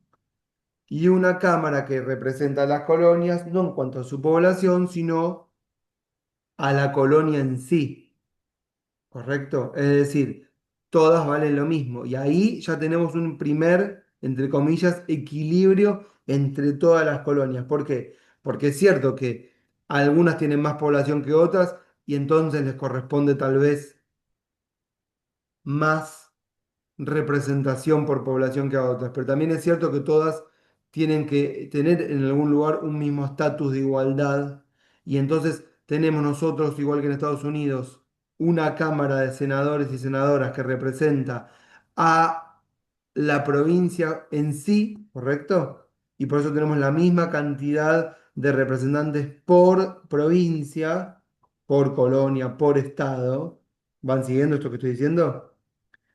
y una cámara que representa a las colonias no en cuanto a su población, sino a la colonia en sí, ¿correcto? Es decir, todas valen lo mismo. Y ahí ya tenemos un primer, entre comillas, equilibrio entre todas las colonias. ¿Por qué? Porque es cierto que algunas tienen más población que otras y entonces les corresponde tal vez más representación por población que a otras, pero también es cierto que todas tienen que tener en algún lugar un mismo estatus de igualdad y entonces tenemos nosotros, igual que en Estados Unidos, una Cámara de Senadores y Senadoras que representa a la provincia en sí, ¿correcto? Y por eso tenemos la misma cantidad de representantes por provincia, por colonia, por estado. ¿Van siguiendo esto que estoy diciendo?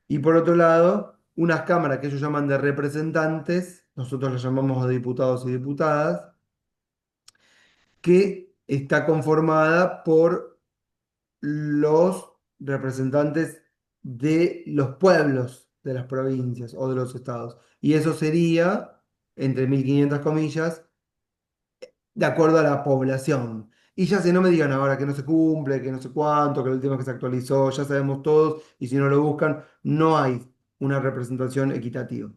Y por otro lado, unas cámaras que ellos llaman de representantes, nosotros las llamamos de diputados y diputadas, que está conformada por los representantes de los pueblos de las provincias o de los estados. Y eso sería, entre 1500 comillas, de acuerdo a la población. Y ya si no me digan ahora que no se cumple, que no sé cuánto, que el último que se actualizó, ya sabemos todos, y si no lo buscan, no hay una representación equitativa.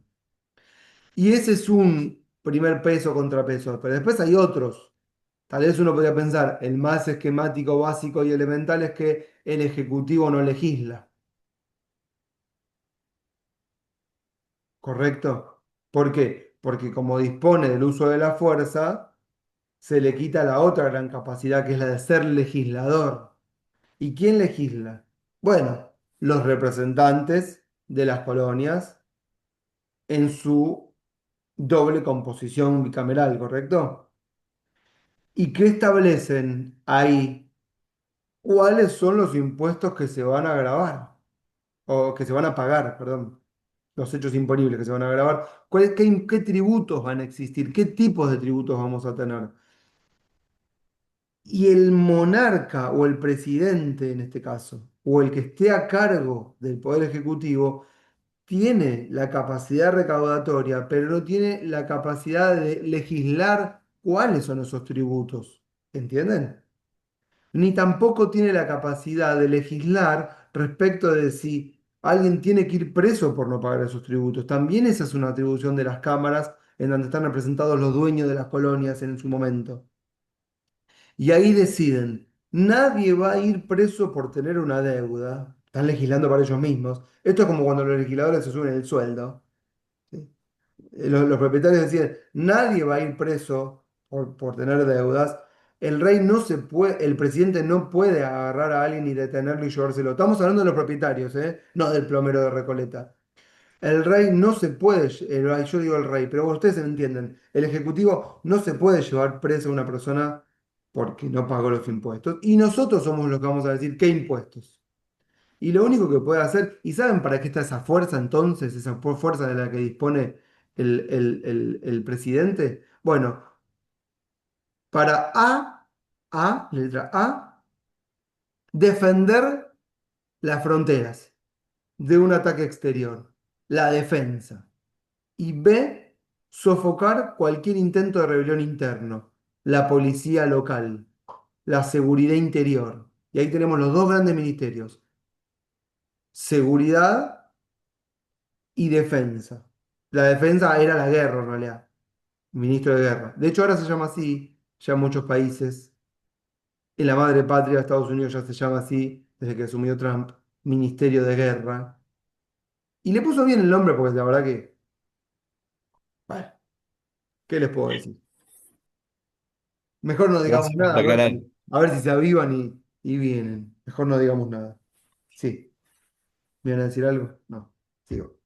Y ese es un primer peso contrapeso, pero después hay otros. Tal vez uno podría pensar, el más esquemático, básico y elemental es que el Ejecutivo no legisla, ¿correcto? ¿Por qué? Porque como dispone del uso de la fuerza, se le quita la otra gran capacidad que es la de ser legislador. ¿Y quién legisla? Bueno, los representantes de las colonias en su doble composición bicameral, ¿correcto? ¿Y qué establecen ahí? ¿Cuáles son los impuestos que se van a grabar? O que se van a pagar, perdón. los hechos imponibles que se van a grabar, qué tributos van a existir, qué tipos de tributos vamos a tener. Y el monarca o el presidente en este caso, o el que esté a cargo del poder ejecutivo, tiene la capacidad recaudatoria, pero no tiene la capacidad de legislar cuáles son esos tributos. ¿Entienden? Ni tampoco tiene la capacidad de legislar respecto de si alguien tiene que ir preso por no pagar esos tributos. También esa es una atribución de las cámaras en donde están representados los dueños de las colonias en su momento. Y ahí deciden, nadie va a ir preso por tener una deuda. Están legislando para ellos mismos. Esto es como cuando los legisladores se suben el sueldo. ¿Sí? Los propietarios decían, nadie va a ir preso por tener deudas. El rey no se puede, el presidente no puede agarrar a alguien y detenerlo y llevárselo. Estamos hablando de los propietarios, ¿eh? No del plomero de Recoleta. El rey no se puede, yo digo el rey, pero bueno, ustedes me entienden. El ejecutivo no se puede llevar preso a una persona porque no pagó los impuestos. Y nosotros somos los que vamos a decir qué impuestos. Y lo único que puede hacer, ¿y saben para qué está esa fuerza entonces, esa fuerza de la que dispone el presidente? Bueno, para letra A, defender las fronteras de un ataque exterior, la defensa. Y B, sofocar cualquier intento de rebelión interno, la policía local, la seguridad interior. Y ahí tenemos los dos grandes ministerios, seguridad y defensa. La defensa era la guerra en realidad, ministro de guerra. De hecho, ahora se llama así, ya en muchos países. En la madre patria de Estados Unidos ya se llama así, desde que asumió Trump, Ministerio de Guerra. Y le puso bien el nombre porque la verdad que, bueno, ¿qué les puedo decir? Mejor no digamos Gracias por nada, aclarar. a ver si se avivan y vienen. Mejor no digamos nada. Sí. ¿Me van a decir algo? No. Sigo.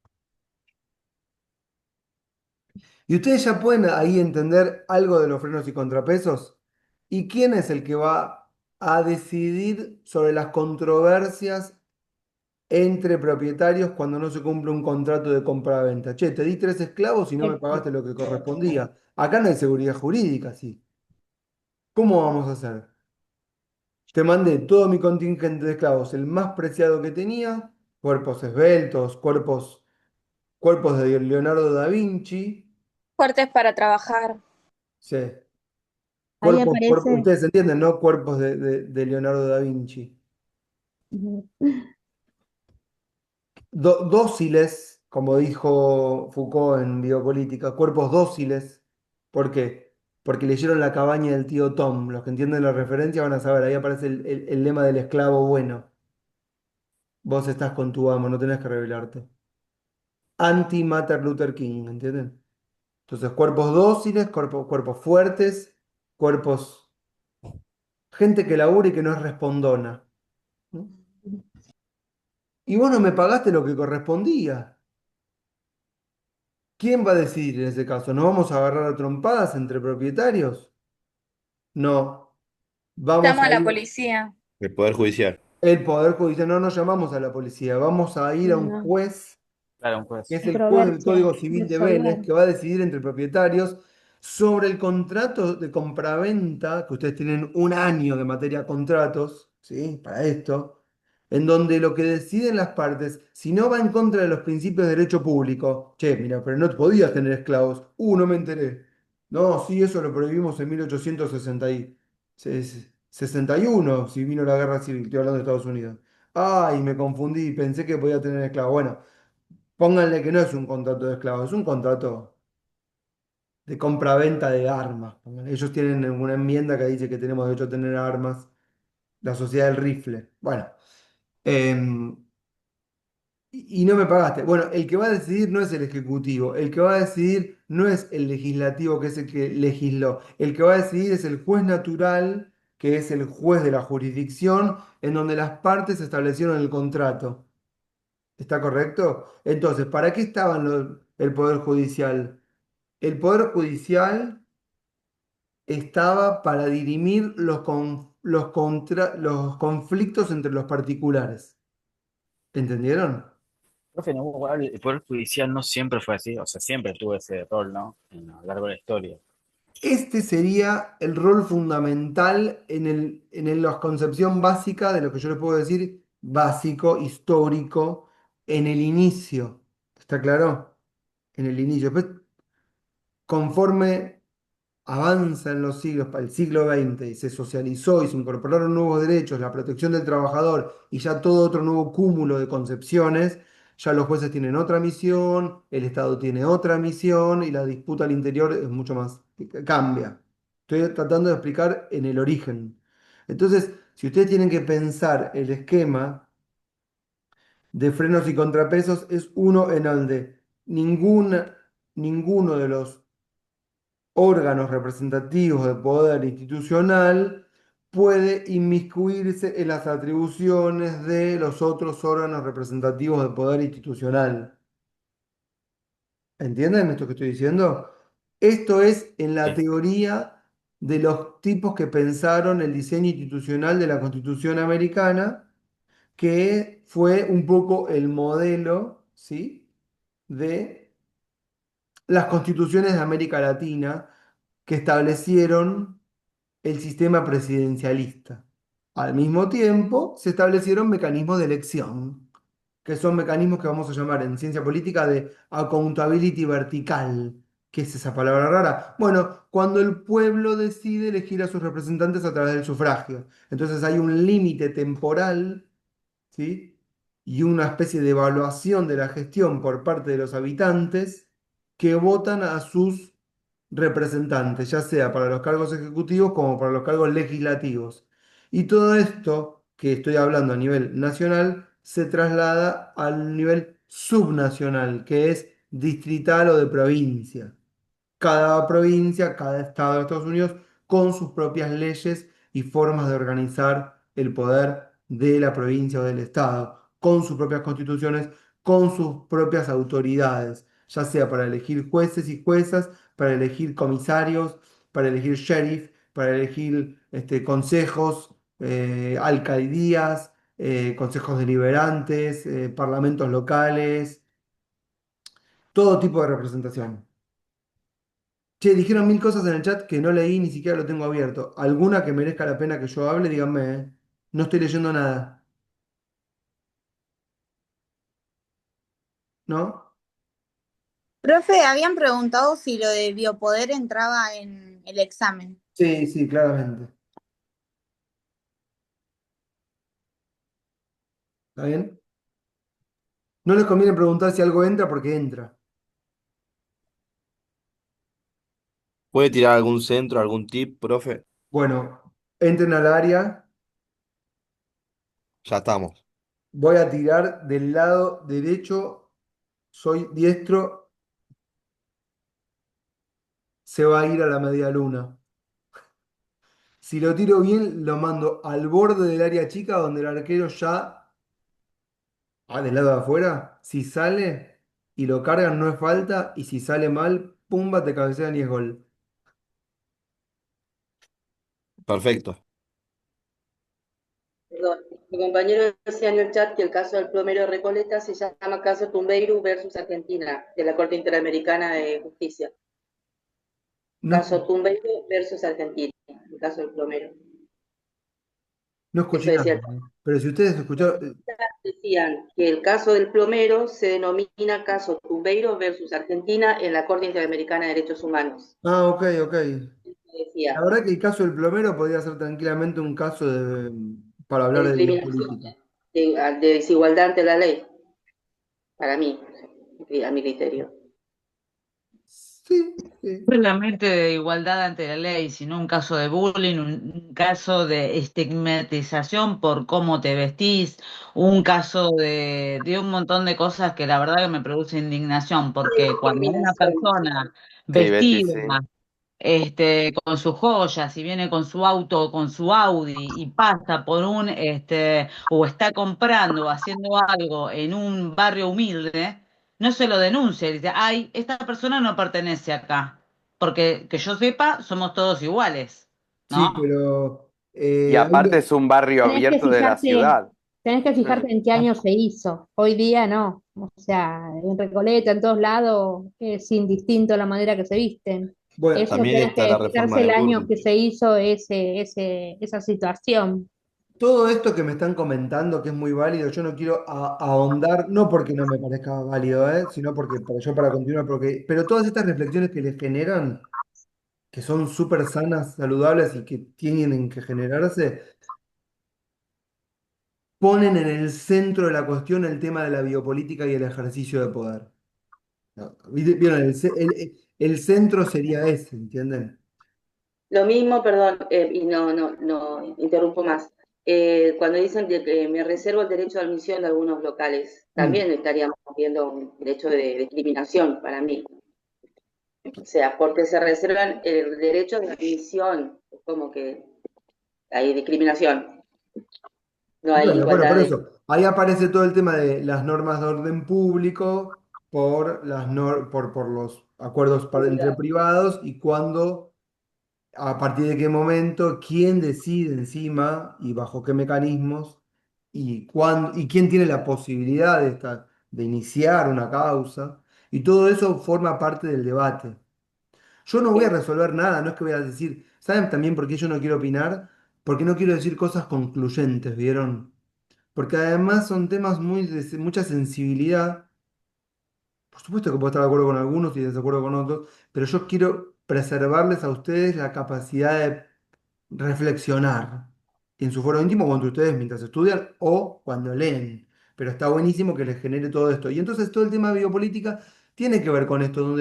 ¿Y ustedes ya pueden ahí entender algo de los frenos y contrapesos? ¿Y quién es el que va a decidir sobre las controversias entre propietarios cuando no se cumple un contrato de compra-venta? Che, te di 3 esclavos y no me pagaste lo que correspondía. Acá no hay seguridad jurídica, sí. ¿Cómo vamos a hacer? Te mandé todo mi contingente de esclavos, el más preciado que tenía, cuerpos esbeltos, cuerpos de Leonardo da Vinci, Fuertes para trabajar. sí, Ahí aparece. ustedes entienden, ¿no? Cuerpos de Leonardo da Vinci. Ujú. Dóciles, como dijo Foucault en Biopolítica, cuerpos dóciles. ¿Por qué? Porque leyeron La cabaña del tío Tom. Los que entienden la referencia van a saber, ahí aparece el lema del esclavo bueno. Vos estás con tu amo, no tenés que rebelarte. Anti-Martin Luther King, ¿entienden? Entonces, cuerpos dóciles, cuerpos fuertes, cuerpos, gente que labura y que no es respondona. ¿No? Y vos no me pagaste lo que correspondía. ¿Quién va a decidir en ese caso? ¿Nos vamos a agarrar a trompadas entre propietarios? No. Vamos Llamo a a la ir. policía. El Poder Judicial. El Poder Judicial, no nos llamamos a la policía, vamos a ir a No, un no. juez Claro, que pues. es el juez del Controversia, Código Civil de Vélez, resolver. que va a decidir entre propietarios sobre el contrato de compraventa, que ustedes tienen un año de materia contratos, ¿sí? Para esto, en donde lo que deciden las partes, si no va en contra de los principios de derecho público, che, mira, pero no podías tener esclavos, no me enteré. No, sí, eso lo prohibimos en 1861, si vino la guerra civil, estoy hablando de Estados Unidos. Ay, me confundí, pensé que podía tener esclavos. Bueno. Pónganle que no es un contrato de esclavos, es un contrato de compra-venta de armas. Pónganle. Ellos tienen una enmienda que dice que tenemos derecho a tener armas, la sociedad del rifle. Bueno, em, y no me pagaste. Bueno, el que va a decidir no es el ejecutivo, el que va a decidir no es el legislativo, que es el que legisló. El que va a decidir es el juez natural, que es el juez de la jurisdicción, en donde las partes establecieron el contrato. ¿Está correcto? Entonces, ¿para qué estaban el Poder Judicial? El Poder Judicial estaba para dirimir los conflictos entre los particulares. ¿Entendieron? Profe, no, igual el Poder Judicial no siempre fue así, o sea, siempre tuvo ese rol, ¿no? A lo largo de la historia. Este sería el rol fundamental la concepción básica de lo que yo le puedo decir, básico, histórico, en el inicio. ¿Está claro? En el inicio. Después, conforme avanza en los siglos, para el siglo XX, y se socializó y se incorporaron nuevos derechos, la protección del trabajador y ya todo otro nuevo cúmulo de concepciones, ya los jueces tienen otra misión, el Estado tiene otra misión y la disputa al interior es mucho más, cambia. Estoy tratando de explicar en el origen. Entonces, si ustedes tienen que pensar el esquema de frenos y contrapesos, es uno en el de ninguno de los órganos representativos de poder institucional puede inmiscuirse en las atribuciones de los otros órganos representativos de poder institucional. ¿Entienden esto que estoy diciendo? Esto es en la Sí. teoría de los tipos que pensaron el diseño institucional de la Constitución americana, que fue un poco el modelo, ¿sí?, de las constituciones de América Latina que establecieron el sistema presidencialista. Al mismo tiempo, se establecieron mecanismos de elección, que son mecanismos que vamos a llamar en ciencia política de accountability vertical. ¿Qué es esa palabra rara? Bueno, cuando el pueblo decide elegir a sus representantes a través del sufragio. Entonces hay un límite temporal, ¿sí?, y una especie de evaluación de la gestión por parte de los habitantes que votan a sus representantes, ya sea para los cargos ejecutivos como para los cargos legislativos. Y todo esto que estoy hablando a nivel nacional se traslada al nivel subnacional, que es distrital o de provincia. Cada provincia, cada estado de Estados Unidos, con sus propias leyes y formas de organizar el poder de la provincia o del estado, con sus propias constituciones, con sus propias autoridades, ya sea para elegir jueces y juezas, para elegir comisarios, para elegir sheriff, para elegir consejos, alcaldías, consejos deliberantes, parlamentos locales, todo tipo de representación. Che, dijeron mil cosas en el chat que no leí, ni siquiera lo tengo abierto. ¿Alguna que merezca la pena que yo hable? Díganme, ¿eh? No estoy leyendo nada, ¿no? Profe, habían preguntado si lo de biopoder entraba en el examen. Sí, sí, claramente. ¿Está bien? No les conviene preguntar si algo entra porque entra. ¿Puede tirar algún centro, algún tip, profe? Bueno, entren al área. Ya estamos. Voy a tirar del lado derecho. Soy diestro. Se va a ir a la media luna. Si lo tiro bien, lo mando al borde del área chica donde el arquero ya. Ah, del lado de afuera. Si sale y lo cargan, no es falta. Y si sale mal, pumba, te cabecean y es gol. Perfecto. Perdón, mi compañero decía en el chat que el caso del plomero de Recoleta se llama caso Tumbeiro versus Argentina, de la Corte Interamericana de Justicia. No, Caso Tumbeiro versus Argentina, el caso del plomero. no escuché Eso nada. decía el Pero si ustedes escucharon. decían que el caso del plomero se denomina caso Tumbeiro versus Argentina en la Corte Interamericana de Derechos Humanos. Ah, ok, ok. La Decía, verdad que el caso del plomero podría ser tranquilamente un caso para de hablar de discriminación, biopolítica. de desigualdad ante la ley, para mí, a mi criterio. Sí, sí. Solamente de igualdad ante la ley, sino un caso de bullying, un caso de estigmatización por cómo te vestís, un caso de un montón de cosas que la verdad que me produce indignación, porque cuando una Discriminación. persona Sí, Betty, vestida, sí. con sus joyas y viene con su auto o con su Audi y pasa por o está comprando o haciendo algo en un barrio humilde, no se lo denuncia, dice, ay, esta persona no pertenece acá, porque que yo sepa, somos todos iguales, Sí, ¿no? pero Y aparte es un barrio Tenés que abierto de la fijarte, ciudad. tenés que Mm. fijarte en qué año se hizo. Hoy día no. O sea, en Recoleta, en todos lados, es indistinto la manera que se visten. Bueno, Eso También tenés está la que reforma fijarse de el año que Burlingame. se hizo esa situación. todo esto que me están comentando, que es muy válido, yo no quiero ahondar, no porque no me parezca válido, sino porque para continuar, pero todas estas reflexiones que les generan, que son súper sanas, saludables y que tienen que generarse, ponen en el centro de la cuestión el tema de la biopolítica y el ejercicio de poder. ¿No? ¿Vieron? El centro sería ese, ¿entienden? Lo mismo, perdón, y no interrumpo más. Cuando dicen que me reservo el derecho de admisión de algunos locales, Mm. también estaríamos viendo un derecho de discriminación para mí. O sea, porque se reservan el derecho de admisión, es como que hay discriminación, no hay Bueno, igualdad por de... eso, ahí aparece todo el tema de las normas de orden público por los acuerdos entre privados y cuándo, a partir de qué momento, quién decide encima y bajo qué mecanismos y quién tiene la posibilidad de iniciar una causa. Y todo eso forma parte del debate. Yo no voy a resolver nada, no es que voy a decir, ¿saben también por qué yo no quiero opinar? Porque no quiero decir cosas concluyentes, ¿vieron? Porque además son temas de mucha sensibilidad. Por supuesto que puedo estar de acuerdo con algunos y de desacuerdo con otros, pero yo quiero preservarles a ustedes la capacidad de reflexionar en su foro íntimo o entre ustedes mientras estudian o cuando leen. Pero está buenísimo que les genere todo esto. Y entonces todo el tema de biopolítica tiene que ver con esto,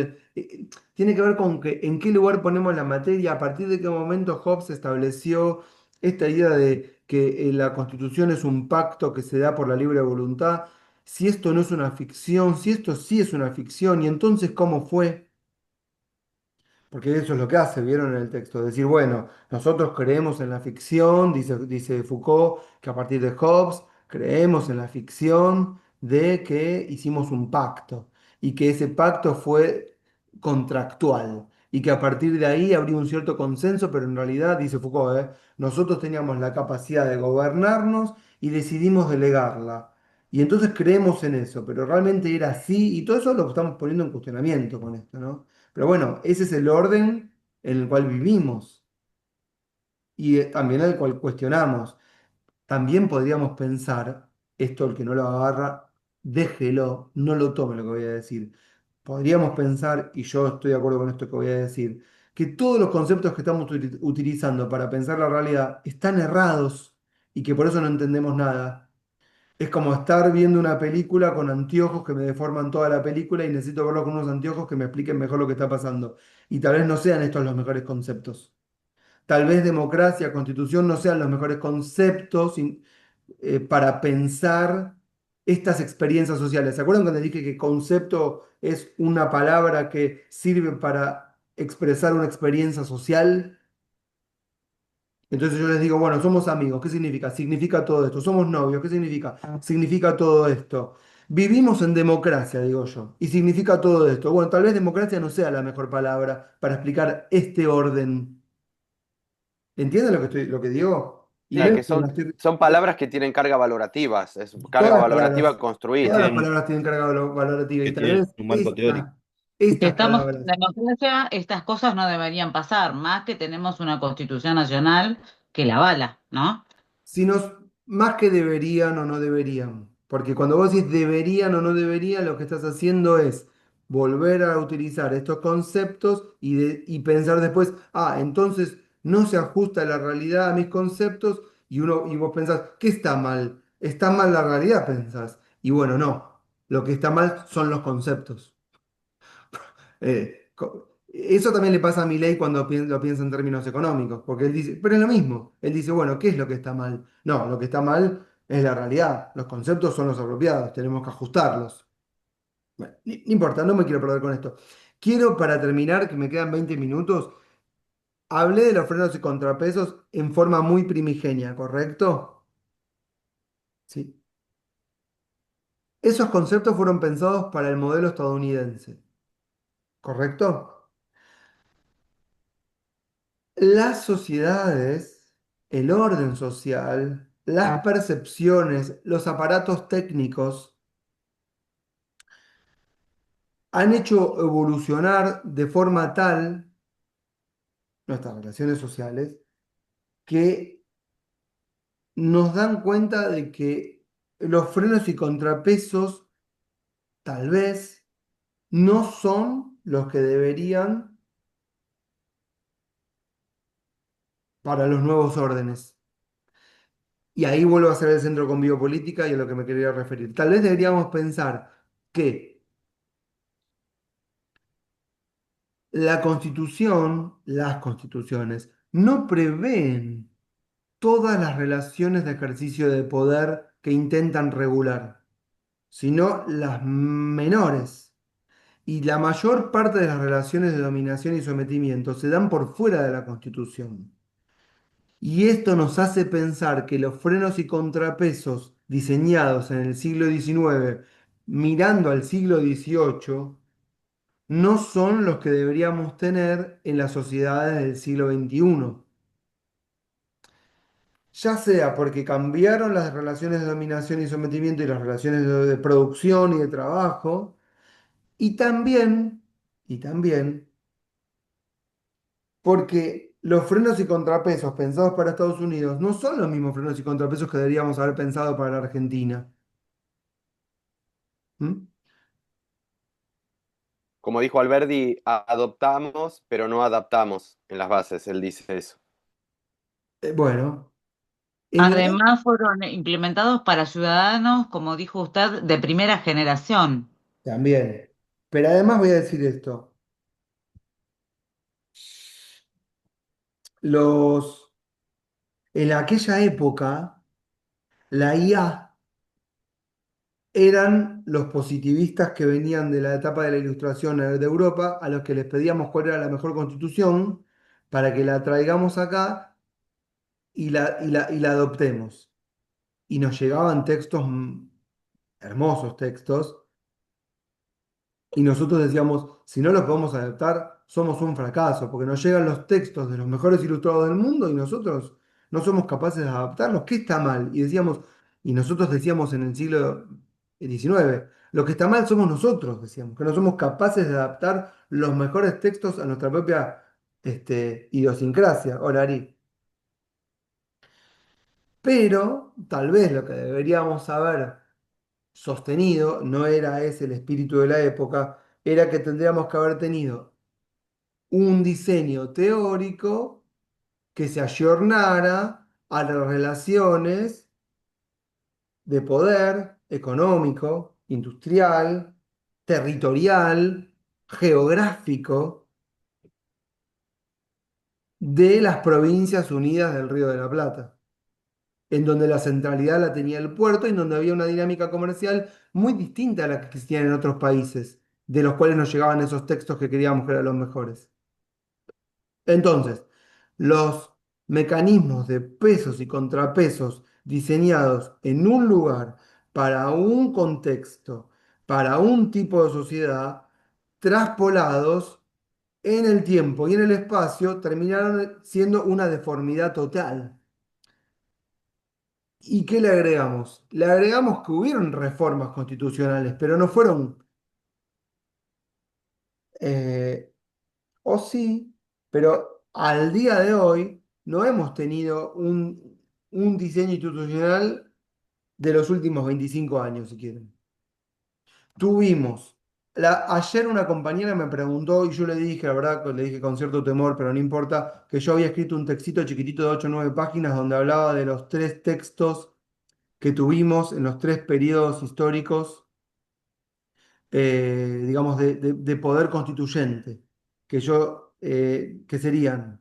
tiene que ver con que en qué lugar ponemos la materia, a partir de qué momento Hobbes estableció esta idea de que la Constitución es un pacto que se da por la libre voluntad, si esto no es una ficción, si esto sí es una ficción, y entonces cómo fue. Porque eso es lo que hace, vieron en el texto, decir, bueno, nosotros creemos en la ficción, dice Foucault, que a partir de Hobbes creemos en la ficción de que hicimos un pacto y que ese pacto fue contractual y que a partir de ahí habría un cierto consenso, pero en realidad, dice Foucault, nosotros teníamos la capacidad de gobernarnos y decidimos delegarla. Y entonces creemos en eso, pero realmente era así y todo eso lo estamos poniendo en cuestionamiento con esto, ¿no? Pero bueno, ese es el orden en el cual vivimos y también el cual cuestionamos. También podríamos pensar, esto el que no lo agarra, déjelo, no lo tome lo que voy a decir. Podríamos pensar, y yo estoy de acuerdo con esto que voy a decir, que todos los conceptos que estamos utilizando para pensar la realidad están errados y que por eso no entendemos nada. Es como estar viendo una película con anteojos que me deforman toda la película y necesito verlo con unos anteojos que me expliquen mejor lo que está pasando. Y tal vez no sean estos los mejores conceptos. Tal vez democracia, constitución no sean los mejores conceptos para pensar estas experiencias sociales. ¿Se acuerdan cuando dije que concepto es una palabra que sirve para expresar una experiencia social? Entonces yo les digo, bueno, somos amigos, ¿qué significa? Significa todo esto. Somos novios, ¿qué significa? Significa todo esto. Vivimos en democracia, digo yo, y significa todo esto. Bueno, tal vez democracia no sea la mejor palabra para explicar este orden. ¿Entienden lo que digo? Y Sí, ven que que son palabras que tienen carga valorativas, es carga todas valorativa Que todas las construida. tienen, palabras tienen carga valorativa, y que tal tienen vez un marco teórico. Que estas estamos palabras. en democracia, estas cosas no deberían pasar, más que tenemos una Constitución Nacional que la avala, ¿no? Más que deberían o no deberían. Porque cuando vos decís deberían o no deberían, lo que estás haciendo es volver a utilizar estos conceptos y pensar después, entonces no se ajusta la realidad a mis conceptos y vos pensás, ¿qué está mal? Está mal la realidad, pensás. Y bueno, no. Lo que está mal son los conceptos. Eso también le pasa a Milei cuando lo piensa en términos económicos, porque él dice, pero es lo mismo, él dice, bueno, ¿qué es lo que está mal? No, lo que está mal es la realidad, los conceptos son los apropiados, tenemos que ajustarlos. Bueno, no importa, no me quiero perder con esto. Quiero, para terminar, que me quedan 20 minutos, hablé de los frenos y contrapesos en forma muy primigenia, ¿correcto? Sí. Esos conceptos fueron pensados para el modelo estadounidense, ¿correcto? Las sociedades, el orden social, las percepciones, los aparatos técnicos han hecho evolucionar de forma tal nuestras relaciones sociales que nos dan cuenta de que los frenos y contrapesos tal vez no son los que deberían para los nuevos órdenes. Y ahí vuelvo a ser el centro con biopolítica y a lo que me quería referir. Tal vez deberíamos pensar que la Constitución, las constituciones, no prevén todas las relaciones de ejercicio de poder que intentan regular, sino las menores. Y la mayor parte de las relaciones de dominación y sometimiento se dan por fuera de la Constitución. Y esto nos hace pensar que los frenos y contrapesos diseñados en el siglo XIX, mirando al siglo XVIII, no son los que deberíamos tener en las sociedades del siglo XXI. Ya sea porque cambiaron las relaciones de dominación y sometimiento y las relaciones de producción y de trabajo, y también, y también porque los frenos y contrapesos pensados para Estados Unidos no son los mismos frenos y contrapesos que deberíamos haber pensado para la Argentina. ¿Mm? Como dijo Alberti, adoptamos, pero no adaptamos en las bases, él dice eso. Bueno, en la- Además, fueron implementados para ciudadanos, como dijo usted, de primera generación. también. Pero además voy a decir esto. Los, en aquella época, la IA eran los positivistas que venían de la etapa de la Ilustración de Europa, a los que les pedíamos cuál era la mejor constitución para que la traigamos acá y la adoptemos. Y nos llegaban textos, hermosos textos, y nosotros decíamos, si no los podemos adaptar, somos un fracaso, porque nos llegan los textos de los mejores ilustrados del mundo y nosotros no somos capaces de adaptarlos. ¿Qué está mal? Y nosotros decíamos en el siglo XIX, lo que está mal somos nosotros, decíamos, que no somos capaces de adaptar los mejores textos a nuestra propia idiosincrasia, orarí. Pero tal vez lo que deberíamos haber sostenido, no era ese el espíritu de la época, era que tendríamos que haber tenido un diseño teórico que se ayornara a las relaciones de poder económico, industrial, territorial, geográfico de las provincias unidas del Río de la Plata, en donde la centralidad la tenía el puerto y en donde había una dinámica comercial muy distinta a la que existía en otros países, de los cuales nos llegaban esos textos que queríamos que eran los mejores. Entonces, los mecanismos de pesos y contrapesos diseñados en un lugar, para un contexto, para un tipo de sociedad, traspolados en el tiempo y en el espacio, terminaron siendo una deformidad total. ¿Y qué le agregamos? Le agregamos que hubieron reformas constitucionales, pero no fueron, eh, o sí, pero al día de hoy no hemos tenido un diseño institucional de los últimos 25 años, si quieren. Tuvimos, ayer una compañera me preguntó y yo le dije, la verdad, le dije con cierto temor, pero no importa, que yo había escrito un textito chiquitito de 8 o 9 páginas donde hablaba de los tres textos que tuvimos en los tres periodos históricos, digamos, de poder constituyente, que serían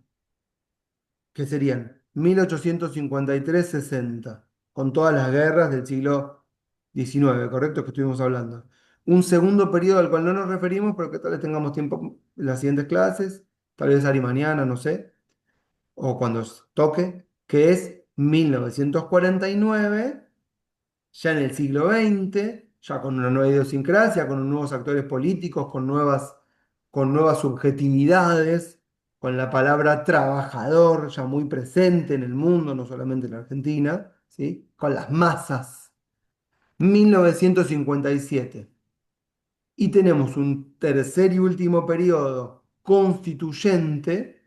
1853-60, con todas las guerras del siglo XIX, ¿correcto? Que estuvimos hablando. Un segundo periodo al cual no nos referimos, pero que tal vez tengamos tiempo en las siguientes clases, tal vez Ari mañana, no sé, o cuando toque, que es 1949 ya en el siglo XX, ya con una nueva idiosincrasia, con nuevos actores políticos, con nuevas subjetividades, con la palabra trabajador ya muy presente en el mundo, no solamente en la Argentina, ¿sí? Con las masas. 1957. Y tenemos un tercer y último periodo constituyente,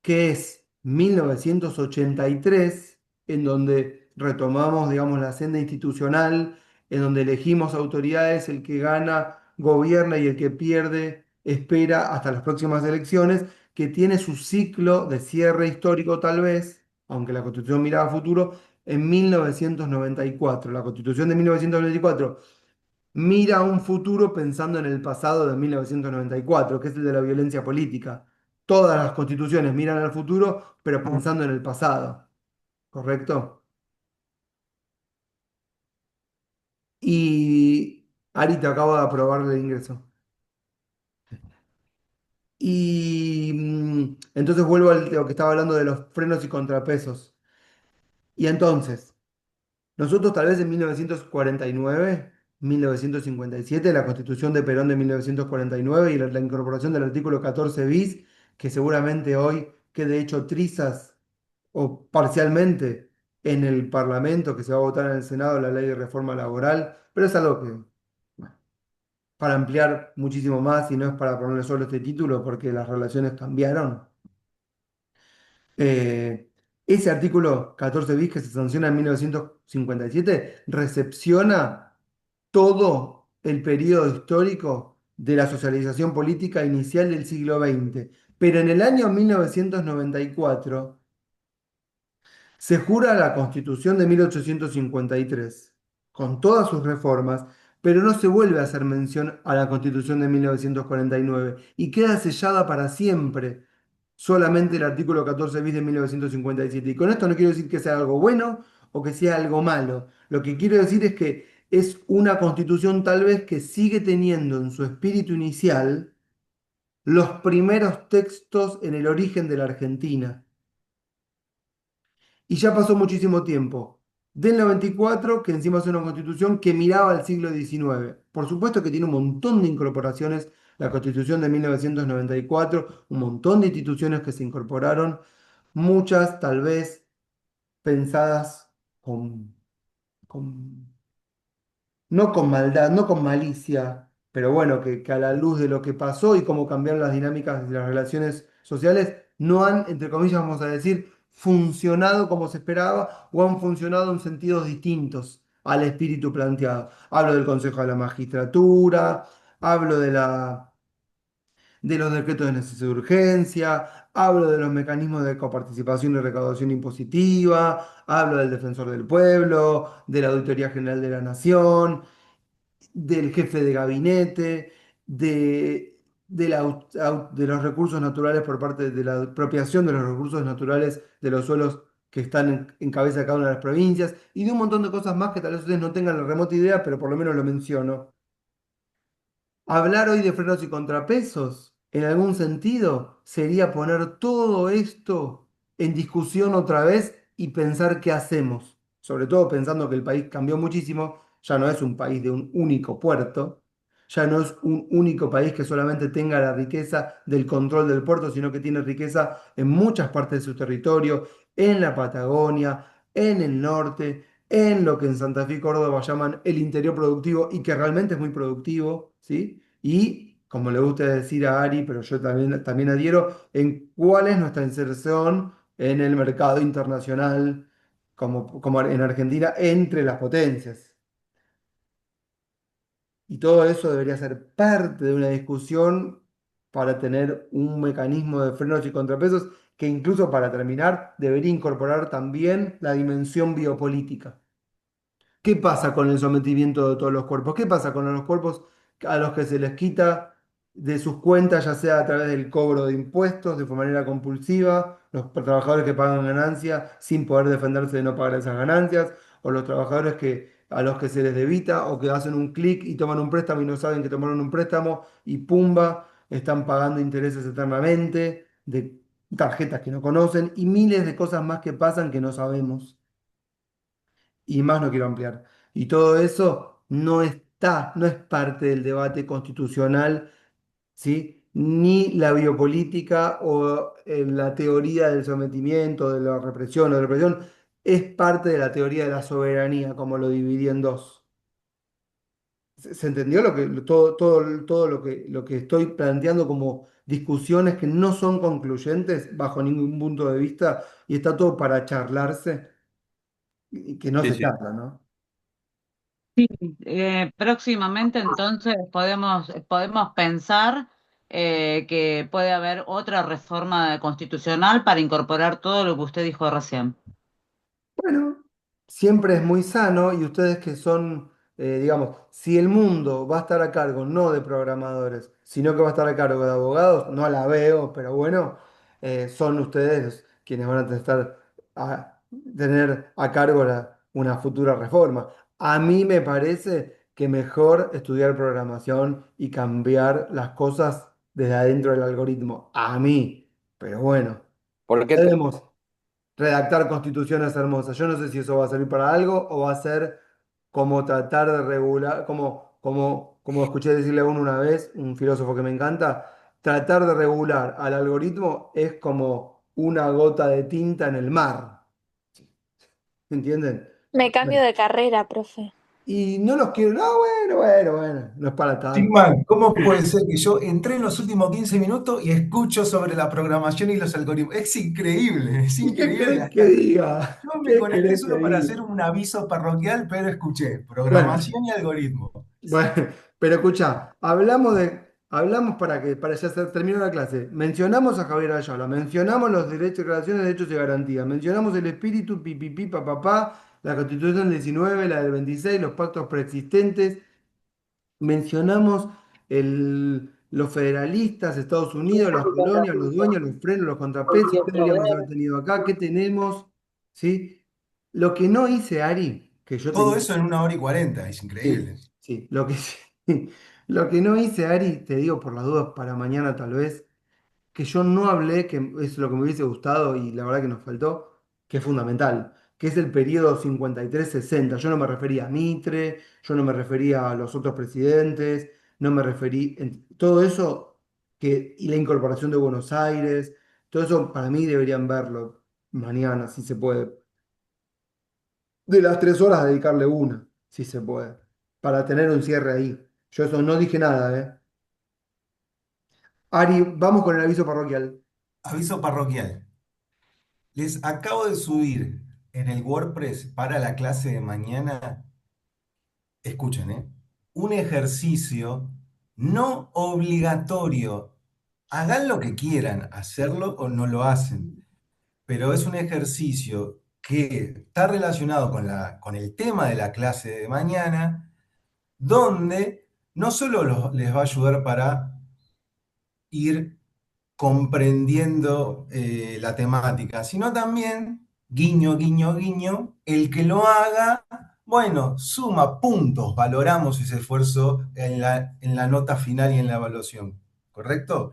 que es 1983, en donde retomamos, digamos, la senda institucional, en donde elegimos autoridades, el que gana gobierna y el que pierde espera hasta las próximas elecciones, que tiene su ciclo de cierre histórico tal vez, aunque la Constitución miraba a futuro, en 1994. La Constitución de 1994 mira a un futuro pensando en el pasado de 1994, que es el de la violencia política. Todas las constituciones miran al futuro, pero pensando en el pasado, ¿correcto? Y Ari, te acabo de aprobar el ingreso. Y entonces vuelvo a lo que estaba hablando de los frenos y contrapesos. Y entonces, nosotros tal vez en 1949, 1957, la Constitución de Perón de 1949 y la incorporación del artículo 14 bis, que seguramente hoy quede hecho trizas o parcialmente en el Parlamento, que se va a votar en el Senado la ley de reforma laboral, pero es algo que, bueno, para ampliar muchísimo más y no es para ponerle solo este título porque las relaciones cambiaron. Eh, Ese artículo 14 bis que se sanciona en 1957 recepciona todo el periodo histórico de la socialización política inicial del siglo XX. Pero en el año 1994 se jura la Constitución de 1853, con todas sus reformas, pero no se vuelve a hacer mención a la Constitución de 1949 y queda sellada para siempre solamente el artículo 14 bis de 1957. Y con esto no quiero decir que sea algo bueno o que sea algo malo. Lo que quiero decir es que es una constitución tal vez que sigue teniendo en su espíritu inicial los primeros textos en el origen de la Argentina. Y ya pasó muchísimo tiempo. Del 94, que encima es una constitución que miraba al siglo XIX. Por supuesto que tiene un montón de incorporaciones, la constitución de 1994, un montón de instituciones que se incorporaron, muchas tal vez pensadas con no con maldad, no con malicia, pero bueno, que a la luz de lo que pasó y cómo cambiaron las dinámicas de las relaciones sociales, no han, entre comillas, vamos a decir, funcionado como se esperaba o han funcionado en sentidos distintos al espíritu planteado. Hablo del Consejo de la Magistratura, hablo de los decretos de necesidad de urgencia, hablo de los mecanismos de coparticipación y recaudación impositiva, hablo del Defensor del Pueblo, de la Auditoría General de la Nación, del jefe de gabinete, de los recursos naturales por parte de la apropiación de los recursos naturales de los suelos que están en cabeza de cada una de las provincias y de un montón de cosas más que tal vez ustedes no tengan la remota idea, pero por lo menos lo menciono. Hablar hoy de frenos y contrapesos, en algún sentido, sería poner todo esto en discusión otra vez y pensar qué hacemos. Sobre todo pensando que el país cambió muchísimo, ya no es un país de un único puerto, ya no es un único país que solamente tenga la riqueza del control del puerto, sino que tiene riqueza en muchas partes de su territorio, en la Patagonia, en el norte, en lo que en Santa Fe y Córdoba llaman el interior productivo y que realmente es muy productivo, ¿sí? Y, como le gusta decir a Ari, pero yo también adhiero, en cuál es nuestra inserción en el mercado internacional, como en Argentina, entre las potencias. Y todo eso debería ser parte de una discusión para tener un mecanismo de frenos y contrapesos que incluso para terminar debería incorporar también la dimensión biopolítica. ¿Qué pasa con el sometimiento de todos los cuerpos? ¿Qué pasa con los cuerpos a los que se les quita de sus cuentas, ya sea a través del cobro de impuestos de manera compulsiva, los trabajadores que pagan ganancias sin poder defenderse de no pagar esas ganancias, o los trabajadores a los que se les debita o que hacen un clic y toman un préstamo y no saben que tomaron un préstamo y pumba, están pagando intereses eternamente de tarjetas que no conocen y miles de cosas más que pasan que no sabemos? Y más no quiero ampliar. Y todo eso no es parte del debate constitucional, ¿sí? Ni la biopolítica o la teoría del sometimiento, de la represión o de la represión, es parte de la teoría de la soberanía, como lo dividí en dos. ¿Se entendió todo lo que estoy planteando como discusiones que no son concluyentes bajo ningún punto de vista y está todo para charlarse y que no Sí, se sí. charla, ¿no? Próximamente entonces podemos pensar que puede haber otra reforma constitucional para incorporar todo lo que usted dijo recién. Bueno, siempre es muy sano y ustedes que son, digamos, si el mundo va a estar a cargo no de programadores, sino que va a estar a cargo de abogados, no la veo, pero bueno, son ustedes quienes van a tener a cargo una futura reforma. A mí me parece que mejor estudiar programación y cambiar las cosas desde adentro del algoritmo. A mí, pero bueno, ¿Por qué podemos redactar constituciones hermosas. Yo no sé si eso va a servir para algo o va a ser como tratar de regular, como escuché decirle a uno una vez, un filósofo que me encanta, tratar de regular al algoritmo es como una gota de tinta en el mar. ¿Entienden? Me cambio Bueno, de carrera, profe. y no los quiero, no, bueno, no es para tanto. Sigman, ¿cómo puede ser que yo entré en los últimos 15 minutos y escucho sobre la programación y los algoritmos? Es increíble, es ¿Y qué increíble. querés que Hasta diga? yo me ¿Qué conecté querés que solo para diga? hacer un aviso parroquial, pero escuché Bueno, programación y algoritmo. bueno, pero escucha, hablamos para ya terminó la clase. Mencionamos a Javier Ayala, mencionamos los derechos, declaraciones de derechos y garantías, mencionamos el espíritu, pipipi, papapá, la Constitución del 19, la del 26, los pactos preexistentes, mencionamos los federalistas, Estados Unidos, las colonias, los dueños, los frenos, los contrapesos, ¿qué deberíamos haber tenido acá? ¿Qué tenemos? ¿Sí? Lo que no hice, Ari, que yo Todo tenía. eso en 1 hora y 40, es Sí, increíble. sí. Lo que no hice, Ari, te digo por las dudas para mañana tal vez, que yo no hablé, que es lo que me hubiese gustado y la verdad que nos faltó, que es fundamental, que es el periodo 53-60. Yo no me refería a Mitre, yo no me refería a los otros presidentes, no me referí, todo eso, y la incorporación de Buenos Aires, todo eso para mí deberían verlo mañana, si se puede. De las 3 horas dedicarle una, si se puede, para tener un cierre ahí. Yo eso no dije nada, ¿eh? Ari, vamos con el aviso parroquial. Aviso parroquial. Les acabo de subir en el WordPress para la clase de mañana, escuchen, un ejercicio no obligatorio. Hagan lo que quieran, hacerlo o no lo hacen, pero es un ejercicio que está relacionado con el tema de la clase de mañana, donde no solo les va a ayudar para ir comprendiendo la temática, sino también, guiño, guiño, guiño, el que lo haga, bueno, suma puntos, valoramos ese esfuerzo en la nota final y en la evaluación, ¿correcto?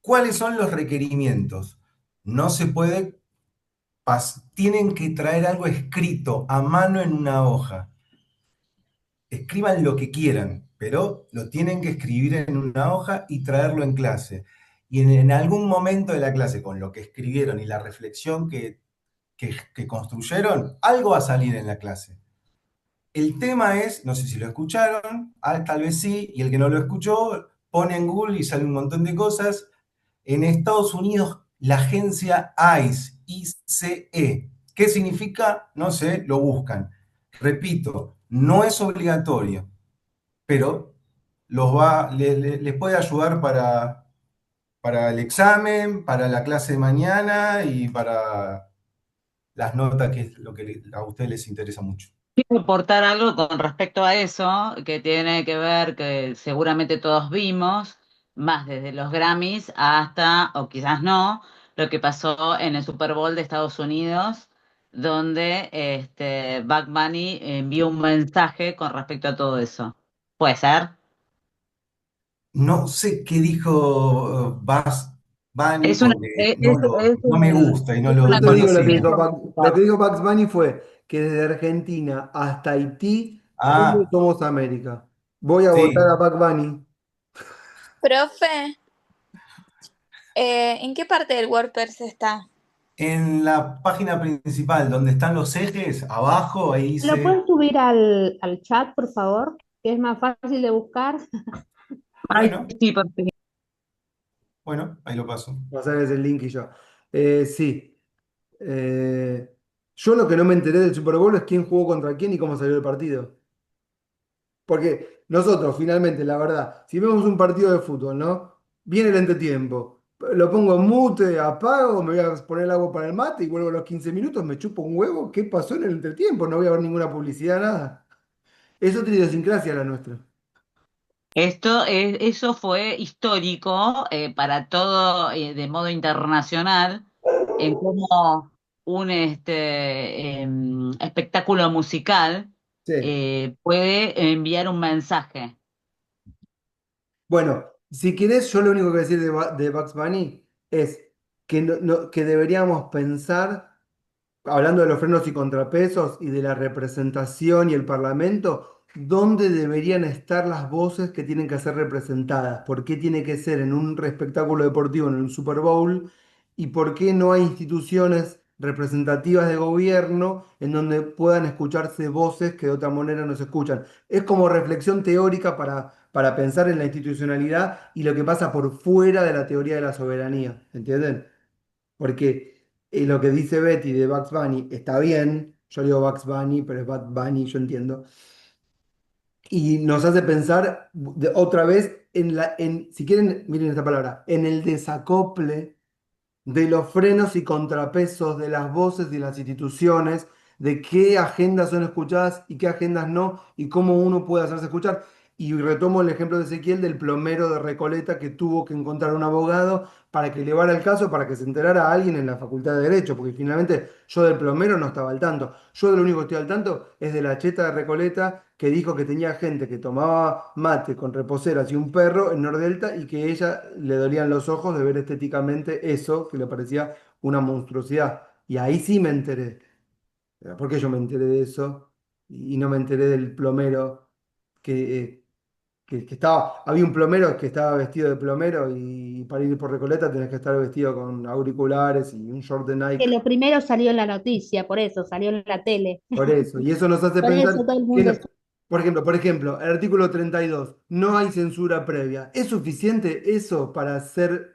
¿Cuáles son los requerimientos? No se puede, tienen que traer algo escrito a mano en una hoja. Escriban lo que quieran, pero lo tienen que escribir en una hoja y traerlo en clase. Y en algún momento de la clase, con lo que escribieron y la reflexión que construyeron, algo va a salir en la clase. El tema es, no sé si lo escucharon, tal vez sí, y el que no lo escuchó, pone en Google y sale un montón de cosas. En Estados Unidos, la agencia ICE, ICE, ¿qué significa? No sé, lo buscan. Repito, no es obligatorio, pero les puede ayudar para el examen, para la clase de mañana y para las notas, que es lo que a ustedes les interesa mucho. Quiero aportar algo con respecto a eso, que tiene que ver, que seguramente todos vimos, más desde los Grammys hasta, o quizás no, lo que pasó en el Super Bowl de Estados Unidos, donde Bad Bunny envió un mensaje con respecto a todo eso. ¿Puede ser? No sé qué dijo Buzz Bunny Es una, porque no me gusta y no es Yo lo, una te no lo digo lo que sigo. dijo lo que dijo Bugs Bunny fue que desde Argentina hasta Haití, todos Ah, somos América. Voy a votar a sí. Bugs Bunny. Profe, ¿en qué parte del WordPress está? En la página principal, donde están los ejes, abajo, ahí ¿Lo dice, puedes subir al chat, por favor? que es más fácil de buscar. Ay, Bueno, sí, perfecto. bueno, ahí lo paso. Pasarles el link y yo. Sí. Eh, yo lo que no me enteré del Super Bowl es quién jugó contra quién y cómo salió el partido. Porque nosotros, finalmente, la verdad, si vemos un partido de fútbol, ¿no? Viene el entretiempo. Lo pongo en mute, apago, me voy a poner el agua para el mate y vuelvo a los 15 minutos, me chupo un huevo. ¿Qué pasó en el entretiempo? No voy a ver ninguna publicidad, nada. Es otra idiosincrasia la nuestra. Eso fue histórico para todo de modo internacional, en cómo un espectáculo musical Sí. puede enviar un mensaje. Bueno, si querés, yo lo único que voy a decir de Bugs Bunny es que, que deberíamos pensar, hablando de los frenos y contrapesos y de la representación y el parlamento, ¿dónde deberían estar las voces que tienen que ser representadas? ¿Por qué tiene que ser en un espectáculo deportivo, en un Super Bowl? ¿Y por qué no hay instituciones representativas de gobierno en donde puedan escucharse voces que de otra manera no se escuchan? Es como reflexión teórica para pensar en la institucionalidad y lo que pasa por fuera de la teoría de la soberanía, ¿entienden? Porque lo que dice Betty de Bugs Bunny está bien, yo digo Bugs Bunny, pero es Bad Bunny, yo entiendo, y nos hace pensar otra vez si quieren, miren esta palabra, en el desacople de los frenos y contrapesos de las voces de las instituciones, de qué agendas son escuchadas y qué agendas no, y cómo uno puede hacerse escuchar. Y retomo el ejemplo de Ezequiel del plomero de Recoleta que tuvo que encontrar un abogado para que elevara el caso, para que se enterara alguien en la Facultad de Derecho, porque finalmente yo del plomero no estaba al tanto. Yo de lo único que estoy al tanto es de la cheta de Recoleta que dijo que tenía gente que tomaba mate con reposeras y un perro en Nordelta y que ella le dolían los ojos de ver estéticamente eso, que le parecía una monstruosidad. Y ahí sí me enteré. ¿Por qué yo me enteré de eso? Y no me enteré del plomero que estaba, había un plomero que estaba vestido de plomero y para ir por Recoleta tenés que estar vestido con auriculares y un short de Que Nike. lo primero salió en la noticia, por eso salió en la tele. Por eso, y eso nos hace Por eso pensar todo el que, mundo. por ejemplo, el artículo 32 no hay censura previa. ¿Es suficiente eso para hacer,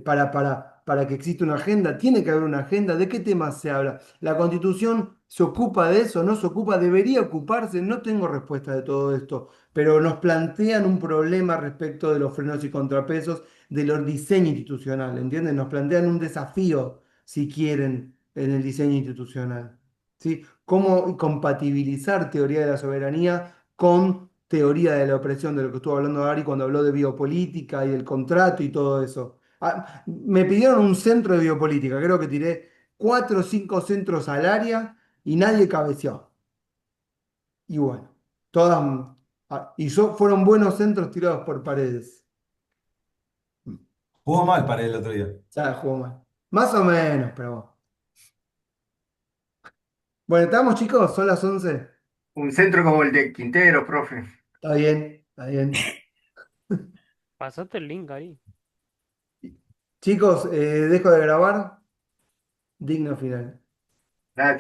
para que exista una agenda? ¿Tiene que haber una agenda? ¿De qué temas se habla? ¿La Constitución se ocupa de eso? ¿No se ocupa? ¿Debería ocuparse? No tengo respuesta de todo esto, pero nos plantean un problema respecto de los frenos y contrapesos, de los diseños institucional, ¿entienden? Nos plantean un desafío, si quieren, en el diseño institucional. ¿Sí? Cómo compatibilizar teoría de la soberanía con teoría de la opresión, de lo que estuvo hablando Ari cuando habló de biopolítica y del contrato y todo eso. Me pidieron un centro de biopolítica, creo que tiré 4 o 5 centros al área y nadie cabeció. Y bueno, todas, fueron buenos centros tirados por Paredes. Jugó mal para el otro día. Ya jugó mal. Más o menos, pero bueno. Bueno, ¿estamos chicos? Son las 11. Un centro como el de Quintero, profe. Está bien, está bien. Pasate el link ahí. Chicos, dejo de grabar. Digno final. Gracias.